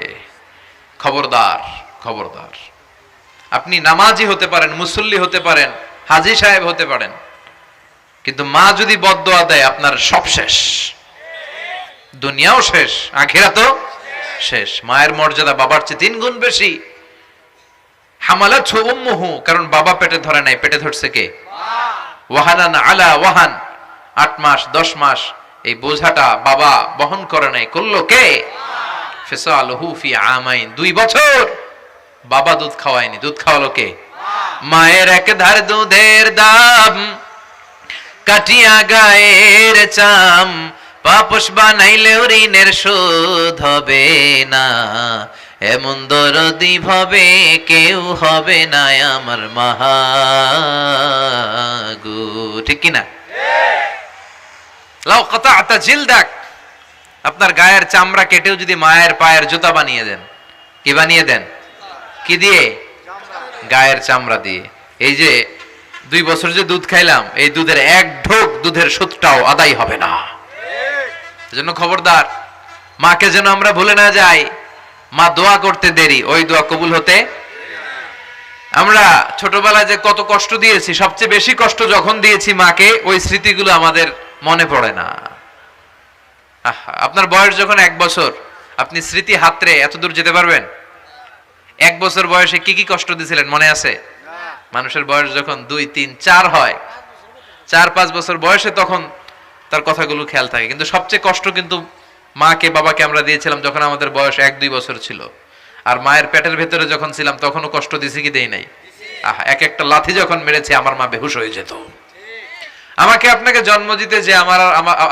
খবরদার, খবরদার। আপনি নামাজি হতে পারেন, মুসল্লি হতে পারেন, হাজী সাহেব হতে পারেন, কিন্তু মা যদি বদদোয়া দেয় আপনার সব শেষ, দুনিয়াও শেষ, আখিরাতও শেষ। মায়ের মর্যাদা বাবার চেয়ে 3 গুণ বেশি। হামালাতহু উম্মুহু, কারণ বাবা পেটে ধরে নাই, পেটে ধরছে কে? ওয়াহানান আলা ওয়াহান, 8 মাস 10 মাস এই বোঝাটা বাবা বহন করে নাই, করলো কে? ফিসালুহু ফি আমাইন, 2 বছর বাবা দুধ খাওয়ায়নি, দুধ খাওয়ালো কে? মায়ের এক ধার দুধের দাম কাটিয়া গায়ের চাম, পাপস বানাইলেও ঋণের শোধ হবে না, এমন দরদি ভাবে কেউ হবে না আমার মাহাগো। ঠিক কিনা? লাউ কাতা'তা জিলদাক, আপনার গায়ের চামড়া কেটেও যদি মায়ের পায়ের জুতা বানিয়ে দেন, কি বানিয়ে দেন? কি দিয়ে? গায়ের চামড়া দিয়ে। এই যে 2 বছর যে দুধ খাইলাম, এই দুধের 1 ঢোক দুধের সুদটাও আদায় হবে না। এজন্য খবরদার, মাকে যেন আমরা ভুলে না যাই। মা দোয়া করতে দেরি, ওই দোয়া কবুল হতে। আমরা ছোটবেলায় যে কত কষ্ট দিয়েছি, সবচেয়ে বেশি কষ্ট যখন দিয়েছি মাকে, ওই স্মৃতিগুলো আমাদের মনে পড়ে না। আপনার বয়স যখন 1 বছর, আপনি স্মৃতি হাতরে এত দূর যেতে পারবেন? 1 বছর বয়সে কি কি কষ্ট দিয়েছিলেন মনে আছে? মানুষের বয়স যখন 2, 3, 4 হয়, 4-5 বছর বয়সে তখন তার কথাগুলো খেয়াল থাকে, কিন্তু সবচেয়ে কষ্ট কিন্তু মাকে বাবাকে আমরা দিয়েছিলাম যখন আমাদের বয়স 1-2 বছর ছিল, আর মায়ের পেটের ভেতরে যখন ছিলাম তখনও কষ্ট দিছি কি দেই নাই? এক একটা লাথি যখন মেরেছে আমার মা বেহুশ হয়ে যেত। আমাকে আপনাকে জন্ম দিতে যে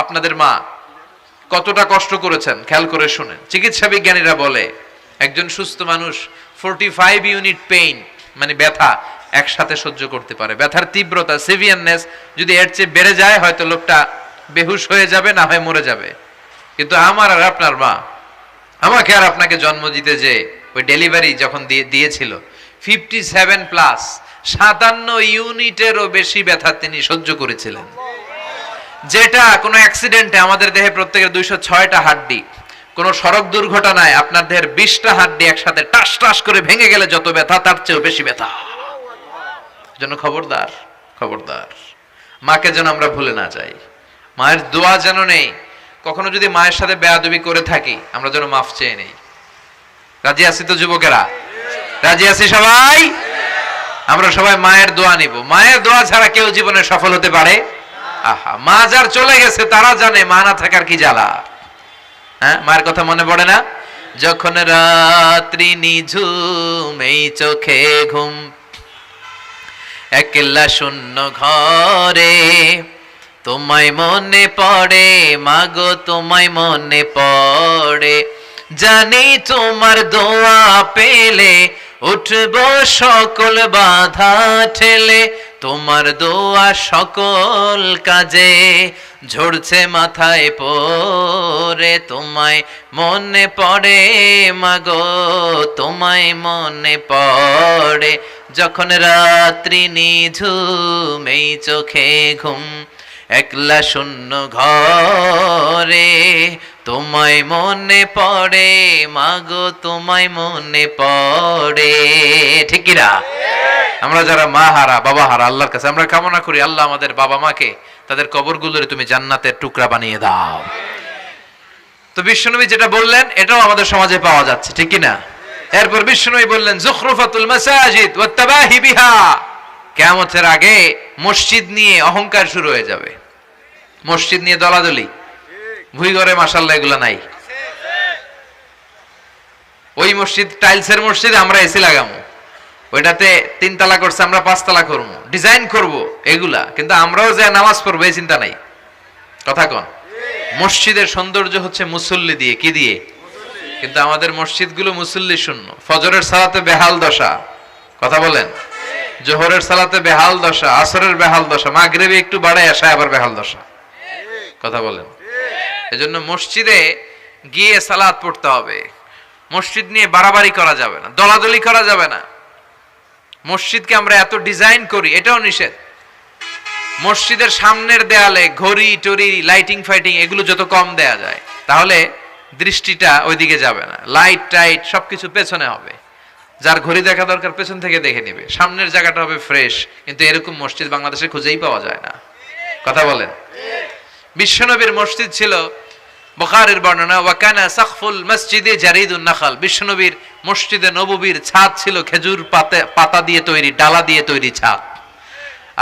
আপনাদের মা কতটা কষ্ট করেছেন খেয়াল করে শুনেন। চিকিৎসা বিজ্ঞানীরা বলে একজন সুস্থ মানুষ 45 ইউনিট পেইন মানে ব্যথা একসাথে সহ্য করতে পারে। ব্যথার তীব্রতা সিভিয়ারনেস যদি এর চেয়ে বেড়ে যায় হয়তো লোকটা বেহুশ হয়ে যাবে, না হয় মরে যাবে। কিন্তু আমার আর আপনার মা আমাকে আর আপনাকে জন্ম দিতে যে ওই ডেলিভারি যখন দিয়েছিল 57 প্লাস 57 ইউনিটেরও বেশি ব্যথা তিনি সহ্য করেছিলেন, যেটা কোনো অ্যাক্সিডেন্টে আমাদের দেহে প্রত্যেকের 206টা হাড্ডি, কোনো সড়ক দুর্ঘটনায় আপনার দেহের 20টা হাড্ডি একসাথে টাস টাস করে ভেঙে গেলে যত ব্যথা তার চেয়েও বেশি ব্যথা। জন্য খবরদার খবরদার, মাকে যেন আমরা ভুলে না যাই, মায়ের দোয়া যেন নেই। কখনো যদি মায়ের সাথে বেয়াদবি করে থাকি আমরা যেন মাফ চেয়ে নেই। রাজি আছি তো যুবকেরা? রাজি আছি সবাই? আমরা সবাই মায়ের দোয়া নিব। মায়ের দোয়া ছাড়া কেউ জীবনে সফল হতে পারে? আহা, মা যার চলে গেছে তারা জানে মা না থাকার কি জ্বালা। হ্যাঁ, মায়ের কথা মনে পড়ে না? যখন রাত্রি নিঝুম এই চোখে ঘুম, একলা শূন্য ঘরে তোমায় মনে পড়ে মাগো, তোমায় মনে পড়ে, জানি তোমার দোয়া পেলে উঠব সকল বাধা ঠেলে, তোমার দোয়া সকল কাজে ঝরছে মাথায় পড়ে, তোমায় মনে পড়ে মাগো, তোমায় মনে পড়ে, যখন রাত্রি নিঝুম এই চোখে ঘুম, একলা শূন্য ঘরে তোমায় মনে পড়ে মাগো, তোমায় মনে পড়ে। ঠিক কি না? আমরা যারা মা হারা বাবা হারা আল্লাহর কাছে আমরা কামনা করি আল্লাহ আমাদের বাবা মাকে তাদের কবরগুলোরে তুমি জান্নাতের টুকরা বানিয়ে দাও। তো বিশ্বনবী যেটা বললেন এটাও আমাদের সমাজে পাওয়া যাচ্ছে, ঠিক কি না? এরপর বিশ্বনবী বললেন যুখরুফাতুল মাসাজিদ ওয়াত তাবাহি বিহা, কিয়ামতের আগে মসজিদ নিয়ে অহংকার শুরু হয়ে যাবে, মসজিদ নিয়ে দলাদলি, ভুই ঘরে মাশাআল্লাহ এগুলো নাই। ওই মসজিদ টাইলসের মসজিদ, আমরা এসি লাগামু, ওইটাতে 3 তালা করছে আমরা 5 তালা করবো, ডিজাইন করব এগুলা, কিন্তু আমরাও যে নামাজ পড়বো এই চিন্তা নাই। কথা কোন? মসজিদের সৌন্দর্য হচ্ছে মুসল্লি দিয়ে, কি দিয়ে? কিন্তু আমাদের মসজিদগুলো মুসল্লি শূন্য। ফজরের সালাতে বেহাল দশা, কথা বলেন, জোহরের সালাতে বেহাল দশা, আসরের বেহাল দশা, মাগরিবে একটু বাড়ায় আসা আবার বেহাল দশা, কথা বলেন। এজন্য মসজিদে গিয়ে সালাত পড়তে হবে, মসজিদ নিয়ে বাড়াবাড়ি করা যাবে না, দলাদলি করা যাবে না। মসজিদকে আমরা এত ডিজাইন করি এটাও নিষেধ। মসজিদের সামনের দেয়ালে ঘড়ি টড়ি লাইটিং ফাইটিং এগুলো যত কম দেয়া যায় তাহলে দৃষ্টিটা ওইদিকে যাবে না। লাইট টাইট সবকিছু পেছনে হবে, যার ঘড়ি দেখা দরকার পেছন থেকে দেখে নিবে, সামনের জায়গাটা হবে ফ্রেশ। কিন্তু এরকম মসজিদ বাংলাদেশে খুঁজেই পাওয়া যায় না, কথা বলেন। বিশ্বনবীর মসজিদ ছিল, বুখারীর বর্ণনা, ওয়া কানা সাকফুল মসজিদে জারিদুন নাখাল, বিশ্বনবীর মসজিদে নববীর ছাদ ছিল খেজুর পাতা দিয়ে তৈরি, ডালা দিয়ে তৈরি ছাদ।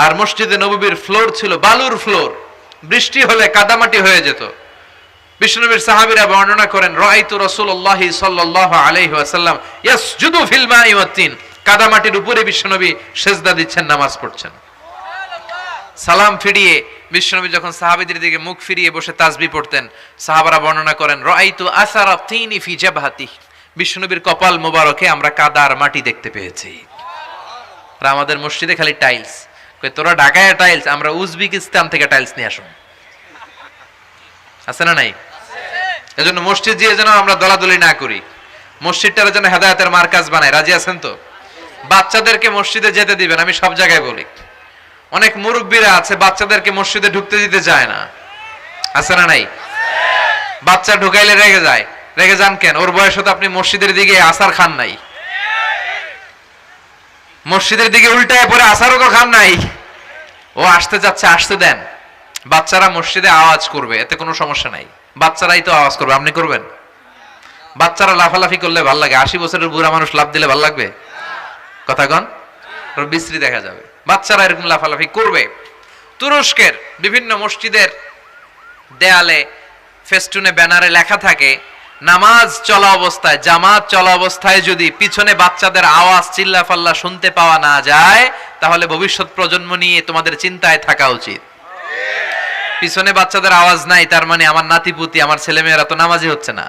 আর মসজিদে নববীর ফ্লোর ছিল বালুর ফ্লোর, বৃষ্টি হলে কাদামাটি হয়ে যেত। বিশ্বনবীর সাহাবীরা বর্ণনা করেন, রাআইতু রাসূলুল্লাহ সাল্লাল্লাহু আলাইহি ওয়াসাল্লাম ইয়াসজুদু ফিল মাই ওয়াত তিন, কাদামাটির উপরে বিশ্বনবী সিজদা দিচ্ছেন, নামাজ পড়ছেন। সালাম ফিরিয়ে বিশ্বনবী যখন সাহাবীদের দিকে মুখ ফিরিয়ে বসে তাসবিহ পড়তেন, সাহাবারা বর্ণনা করেন, রাআইতু আসারা তিনি ফি জাবহাতি, বিশ্বনবীর কপাল মোবারকে আমরা কাদার মাটি দেখতে পেয়েছি। আর আমাদের মসজিদে খালি টাইলস, কই তোরা ঢাকায় টাইলস, আমরা উজবেকিস্তান থেকে টাইলস নিয়ে আসুন, আছে না নাই? এজন্য মসজিদ দিয়ে যেন আমরা দলাদলি না করি, মসজিদটার যেন হেদায়েতের মার্কাজ বানায়। রাজি আছেন তো? বাচ্চাদেরকে মসজিদে যেতে দিবেন, আমি সব জায়গায় বলি। অনেক মুরব্বীরা আছে বাচ্চাদেরকে মসজিদে ঢুকতে দিতে চায় না, আছে না নাই? বাচ্চা ঢুকাইলে রেগে যায়, রেগে যান কেন? ওর বয়স তো আপনি মসজিদের দিকে আসার খান নাই, মসজিদের দিকে উল্টায় পরে আসারও তো খান নাই। ও আসতে যাচ্ছে, আসতে দেন। বাচ্চারা মসজিদে আওয়াজ করবে, এতে কোনো সমস্যা নাই, বাচ্চারাই তো আওয়াজ করবে, আপনি করবেন? বাচ্চারা লাফালাফি করলে ভাল লাগে, 80 বছরের বুড়া মানুষ লাফ দিলে ভাল লাগবে? কথা কন, বিশ্রী দেখা যাবে। বাচ্চারা এরকম লাফালাফি করবে। তুরস্কের বিভিন্ন মসজিদের দেয়ালে ফেস্টুনে ব্যানারে লেখা থাকে, নামাজ চলা অবস্থায়, জামাত চলা অবস্থায় যদি পিছনে বাচ্চাদের আওয়াজ চিল্লাফাল্লা শুনতে পাওয়া না যায়, তাহলে ভবিষ্যৎ প্রজন্ম নিয়ে তোমাদের চিন্তায় থাকা উচিত। পিছনে বাচ্চাদের আওয়াজ নাই, তার মানে আমার নাতিপুতি, আমার ছেলেমেয়েরা তো নামাজি হচ্ছে না।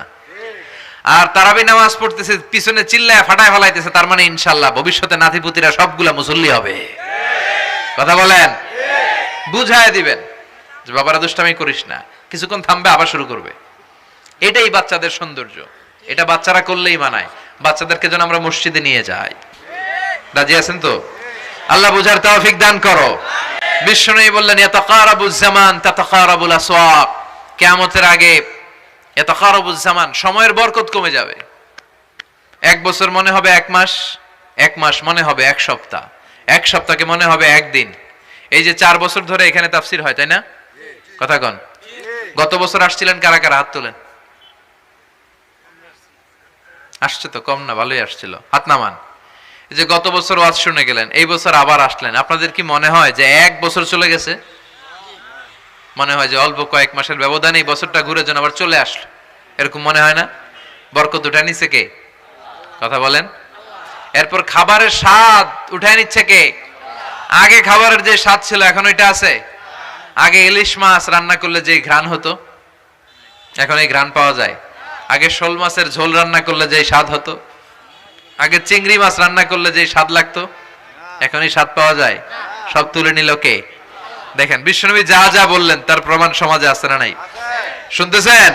আর তারাবি নামাজ পড়তেছে, পিছনে চিল্লায় ফাটায় ফেলাইতেছে, তার মানে ইনশাল্লাহ ভবিষ্যতে নাতিপুতিরা সবগুলা মুসল্লি হবে। কথা বলেন, বুঝায় দিবেন যে বাবারা দুষ্টামি করিস না, কিছুক্ষণ থামবে আবার শুরু করবে। এটাই বাচ্চাদের সৌন্দর্য, এটা বাচ্চারা করলেই মানায়। বাচ্চাদেরকে যেন আমরা মসজিদে নিয়ে যাই। রাজি আছেন তো? আল্লাহ বুঝার তৌফিক দান করো। বিশ্বনবী বললেন, ইয়াতাকারাবুজ জামান তাতাকারাবুল আসওয়াক, কিয়ামতের আগে ইয়াতাকারাবুজ জামান, সময়ের বরকত কমে যাবে। এক বছর মনে হবে এক মাস, এক মাস মনে হবে এক সপ্তাহ, এক সপ্তাহকে মনে হবে একদিন। এই যে 4 বছর ধরে এখানে তাফসীর হয়, তাই না? কথা কন। গত বছর আসছিলেন কারা কারা? হাত তোলেন। আসছে তো কম না, ভালোই আসছিল, হাত নামান। এই যে গত বছর ওয়াজ শুনে গেলেন, এই বছর আবার আসলেন, আপনাদের কি মনে হয় যে 1 বছর চলে গেছে? মনে হয় যে অল্প কয়েক মাসের ব্যবধানে এই বছরটা ঘুরে যেন আবার চলে আসলো, এরকম মনে হয় না? বরকত উঠায় নিচ্ছে কে? কথা বলেন। এরপর খাবারের স্বাদ উঠায় নিচ্ছে কে? আগে খাবারের যে স্বাদ ছিল এখন ওইটা আছে? আগে ইলিশ মাছ রান্না করলে যে ঘ্রাণ হতো, এখন এই ঘ্রাণ পাওয়া যায়? আগে শোল মাছের ঝোল রান্না করলে যে স্বাদ হতো, আগে চিংড়ি মাছ রান্না করলে যে স্বাদ লাগতো, এখন এই স্বাদ পাওয়া যায়? সব তুলে নিল কে? দেখেন বিশ্বনবী যা যা বললেন তার প্রমাণ সমাজে আছে না নাই? শুনতেছেন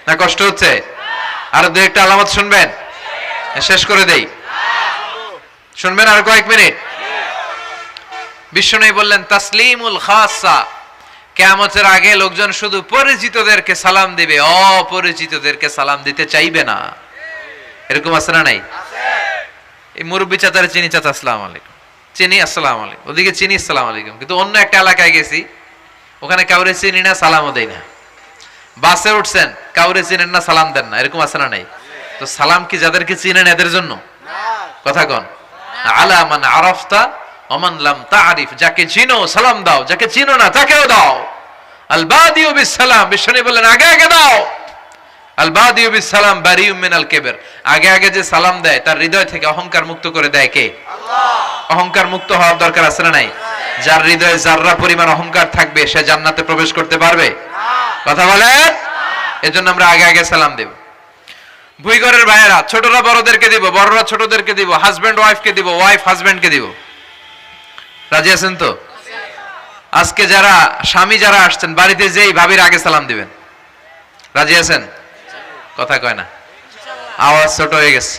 না কষ্ট হচ্ছে? আর দু একটা আলামত শুনবেন, শেষ করে দেই। শুনবেন আর কয়েক মিনিট? বিশ্বনবী বললেন, তাসলিমুল খাসা, কিয়ামতের আগে লোকজন শুধু পরিচিতদেরকে সালাম দিবে, অপরিচিতদেরকে সালাম দিতে চাইবে না। এরকম আছে না নাই? এই মুরব্বী চাচারে চিনি, চাচা আসসালামু আলাইকুম, চিনি আসসালামু আলাইকুম, ওদিকে চিনি আসসালামু আলাইকুম, কিন্তু অন্য একটা এলাকায় গেছি, ওখানে কাউরে চিনি না, সালামও দেই না। বাসে উঠছেন, কাউরে চিনেন না, সালাম দেন না, এরকম আছে না নাই? তো সালাম কি যাদেরকে চিনেন এদের জন্য? কথা কন। আলা মান আরাফতা ওমান লাম তারিফ, যাকে চিনো সালাম দাও, যাকে চিনো না তাকেও দাও। আল বাদিউ বিস সালাম, বিশ্বনবী বললেন আগে আগে দাও। আল বাদিউ বিস সালাম বারিউম মিনাল কিবর, আগে আগে যে সালাম দেয় তার হৃদয় থেকে অহংকার মুক্ত করে দেয় কে? আল্লাহ। অহংকার মুক্ত হওয়ার দরকার আছে না নাই? যার হৃদয়ে যাররা পরিমাণ অহংকার থাকবে সে জান্নাতে প্রবেশ করতে পারবে না। কথা বলেন। এজন্য আমরা আগে আগে সালাম দেব। ভুইঘরের ভাইয়েরা ছোটরা বড়দেরকে দিব, বড়রা ছোটদেরকে দিব, হাজবেন্ড ওয়াইফকে দিব, ওয়াইফ হাজবেন্ডকে দিব। রাজি আছেন তো? আজকে যারা স্বামী যারা আসছেন, বাড়িতে যেই ভাবির আগে সালাম দিবেন। রাজি আছেন? কথা কয় না, আওয়াজ ছোট হয়ে গেছে।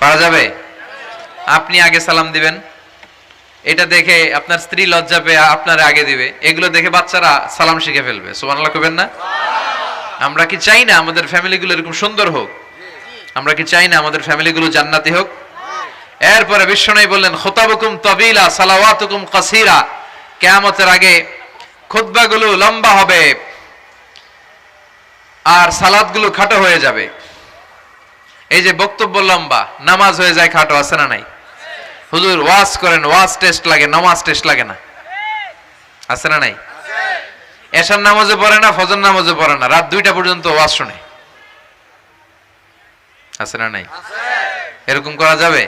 পারা যাবে? আপনি আগে সালাম দিবেন, এটা দেখে আপনার স্ত্রী লজ্জা পেয়ে আপনার আগে দিবে, এগুলো দেখে বাচ্চারা সালাম শিখে ফেলবে। সুবহানাল্লাহ কইবেন না? আমরা কি চাই না আমাদের ফ্যামিলিগুলো এরকম সুন্দর হোক? আমরা কি চাই না আমাদের ফ্যামিলিগুলো জান্নাতি হোক? এরপরে বিশ্বনবী বললেন, খুতাবুকুম তাবিলা সালাওয়াতুকুম কাসীরা, কিয়ামতের আগে খুতবাগুলো লম্বা হবে আর সালাতগুলো খাটো হয়ে যাবে। এই যে বক্তব্য লম্বা, নামাজ হয়ে যায় খাটো, আছে না নাই? হুজুর ওয়াজ করেন, ওয়াজ টেস্ট লাগে, নামাজ টেস্ট লাগে না, আছে না নাই? এশার নামাজে পড়ে না, ফজর নামাজে পড়ে না, রাত 2টা পর্যন্ত ওয়াজ শুনে, আছে না নাই? এরকম করা যাবে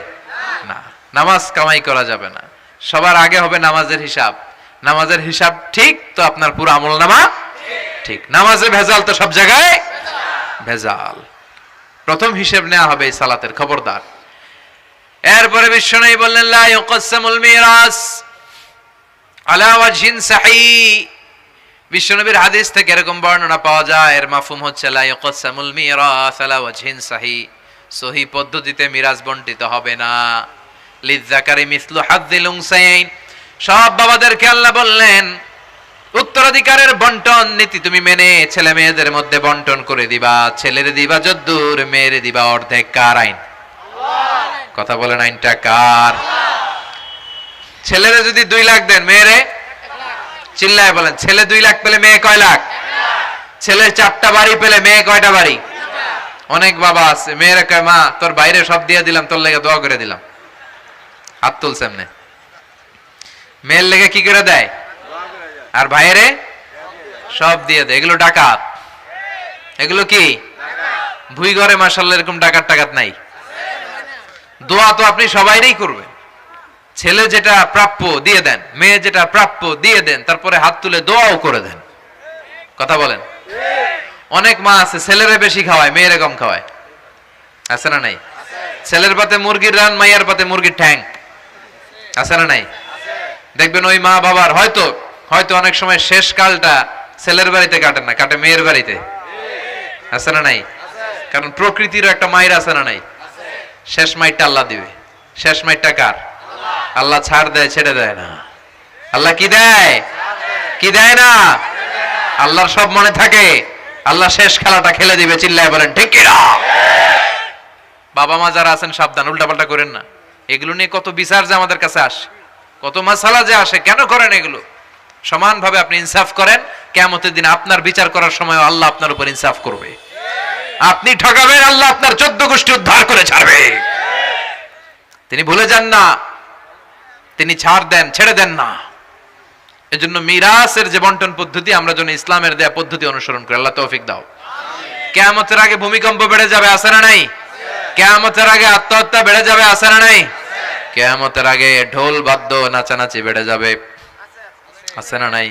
না। নামাজ কামাই করা যাবে না। সবার আগে হবে নামাজের হিসাব। নামাজের হিসাব ঠিক তো আপনার পুরো আমল নামা ঠিক। নামাজে ভেজাল তো সব জায়গায় ভেজাল। প্রথম হিসাব নেওয়া হবে এই সালাতের, খবরদার। এরপরে বিশ্বনবী বললেন, লা ইউকসামুল মিরাস আলা ওয়াজহিন সাহি। বিশ্বনবীর হাদিস থেকে এরকম বর্ণনা পাওয়া যায়, এর মাফহুম হচ্ছে লা ইউকসামুল মিরাস আলা ওয়াজহিন সাহি, সহি পদ্ধতিতে মিরাজ বন্টিত হবে না। লিযযাকারি মিসলু হাযযিল উনসায়াইন, সব বাবাদেরকে আল্লাহ বললেন উত্তরাধিকারের বন্টন নীতি তুমি মেনে ছেলে মেয়েদের মধ্যে বন্টন করে দিবা। ছেলেরে দিবা যদ্দুর, মেয়েরে দিবা অর্ধেক। কার আইন? আল্লাহ। কথা বলেন, আইনটা কার? আল্লাহ। ছেলেরে যদি 2 লাখ দেন, মেয়েরে 1 লাখ। চিল্লায় বলেন, ছেলে 2 লাখ পেলে মেয়ে কয় লাখ? 1 লাখ। ছেলে 4টা বাড়ি পেলে মেয়ে কয়টা বাড়ি? 2টা। অনেক বাবা আছে, মেয়েরা কয় মা তোর বাইরে সব দিয়ে দিলাম, তোর লেগে দোয়া করে দিলাম। হাত তুলছে এমনি। মেয়ের লেগে কি করে দেয়? আর ভাইয়েরে সব দিয়ে দেয়। এগুলো ডাকাত। এগুলো কি ভুই ঘরে মাশাআল্লাহ এরকম ডাকাত টাকাত নাই। দোয়া তো আপনি সবাইরই করবেন। ছেলে যেটা প্রাপ্য দিয়ে দেন, মেয়ে যেটা প্রাপ্য দিয়ে দেন, তারপরে হাত তুলে দোয়াও করে দেন। কথা বলেন। অনেক মা আছে ছেলেরে বেশি খাওয়ায়, মেয়েরে কম খাওয়ায়, আছে না নাই? ছেলের পাতে মুরগির রান, মাইয়ার পাতে মুরগির ঠ্যাং, আছে না নাই? দেখবেন ওই মা বাবার হয়তো হয়তো অনেক সময় শেষ কালটা ছেলের বাড়িতে কাটে না, কাটে মেয়ের বাড়িতে, আছে না নাই? কারণ প্রকৃতিরও একটা মায়ের আছে না নাই? শেষ মাইরটা আল্লাহ দিবে। শেষ মাইরটা কার? আল্লাহ ছাড় দেয়, ছেড়ে দেয় না। আল্লাহ কি দেয়? কি দেয় না? আল্লাহর সব মনে থাকে। আল্লাহ শেষ খেলাটা খেলে দিবে, চিল্লায় বলেন ঠিক কিনা? বাবা মা যারা আছেন সাবধান, উল্টাপাল্টা করেন না। এগুলো নিয়ে কত বিচার যে আমাদের কাছে আসে, কত মাসালা যে আসে, কেন করেন এগুলো? সমানভাবে আপনি ইনসাফ করেন, কিয়ামতের দিন আপনার বিচার করার সময় আল্লাহ আপনার উপর ইনসাফ করবে। আপনি ঠকাবেন, আল্লাহ আপনার 14 গোষ্ঠী উদ্ধার করে ছাড়বে। তিনি ভুলে যান না, তিনি ছাড় দেন, ছেড়ে দেন না। এজন্য মিরাসের যে বন্টন পদ্ধতি, আমরা যেন ইসলামের দেয়া পদ্ধতি অনুসরণ করি। আল্লাহ তৌফিক দাও। কিয়ামতের আগে ভূমিকম্প বেড়ে যাবে, আছে না নাই? কিয়ামতের আগে আত্মহত্যা বেড়ে যাবে, আছে না নাই? কিয়ামতের আগে ঢোল বাদ্য নাচানাচি বেড়ে যাবে, আছে না নাই?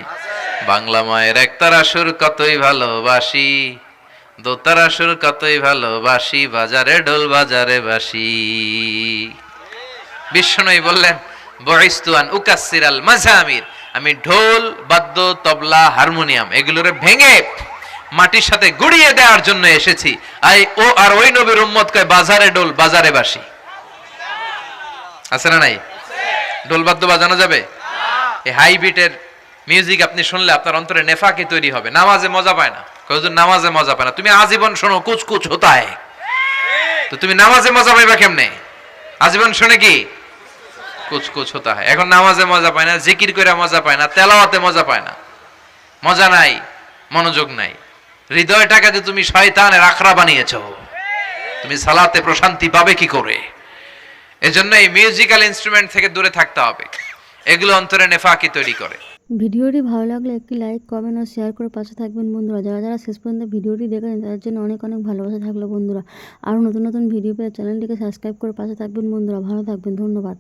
বাংলা মায়ের একতারা সুর কতই ভালোবাসি, দোতারা সুর কতই ভালোবাসি, বাজারে ঢোল বাজারে বাসি। বিষ্ণুই বললেন বয়স্তু আন উকাসসিরাল মাজামির, আমি ঢোল বাদ্য তবলা হারমোনিয়াম এগুলোরে ভেঙে মাটির সাথে গুড়িয়ে দেওয়ার জন্য এসেছি। আর ওই নবীর উম্মত কয় বাজারে ঢোল বাজারে বাসি, আছে না নাই? ঢোল বাদ্য বাজানো যাবে? এই হাই বিটের মিউজিক আপনি শুনলে আপনার অন্তরে নেফাকি তৈরি হবে। নামাজে মজা পায় না, কয়জন নামাজে মজা পায় না। তুমি আজীবন শোনো কুচ কুচ হোতা হয়, তো তুমি নামাজে মজা পাইবা কেমনে? আজীবন শুনে কি কুচ কুচ হোতা হয়। এখন নামাজে মজা পায় না, জিকির করে মজা পায় না, তেলাওয়াতে মজা পায় না, মজা নাই, মনোযোগ নাই। হৃদয়টাকে যে তুমি শয়তানের আখড়া বানিয়েছো, তুমি সালাতে প্রশান্তি পাবে কি করে? এজন্য এই মিউজিক্যাল ইনস্ট্রুমেন্ট থেকে দূরে থাকতে হবে, এগুলো অন্তরে নেফাকি তৈরি করে। ভিডিওটি ভালো লাগলে একটি লাইক, কমেন্ট ও শেয়ার করে পাশে থাকবেন বন্ধুরা। যারা যারা শেষ পর্যন্ত ভিডিওটি দেখেছেন তাদের জন্য অনেক অনেক ভালোবাসা থাকলো বন্ধুরা। আরও নতুন নতুন ভিডিও পেয়ে চ্যানেলটিকে সাবস্ক্রাইব করে পাশে থাকবেন বন্ধুরা। ভালো থাকবেন, ধন্যবাদ।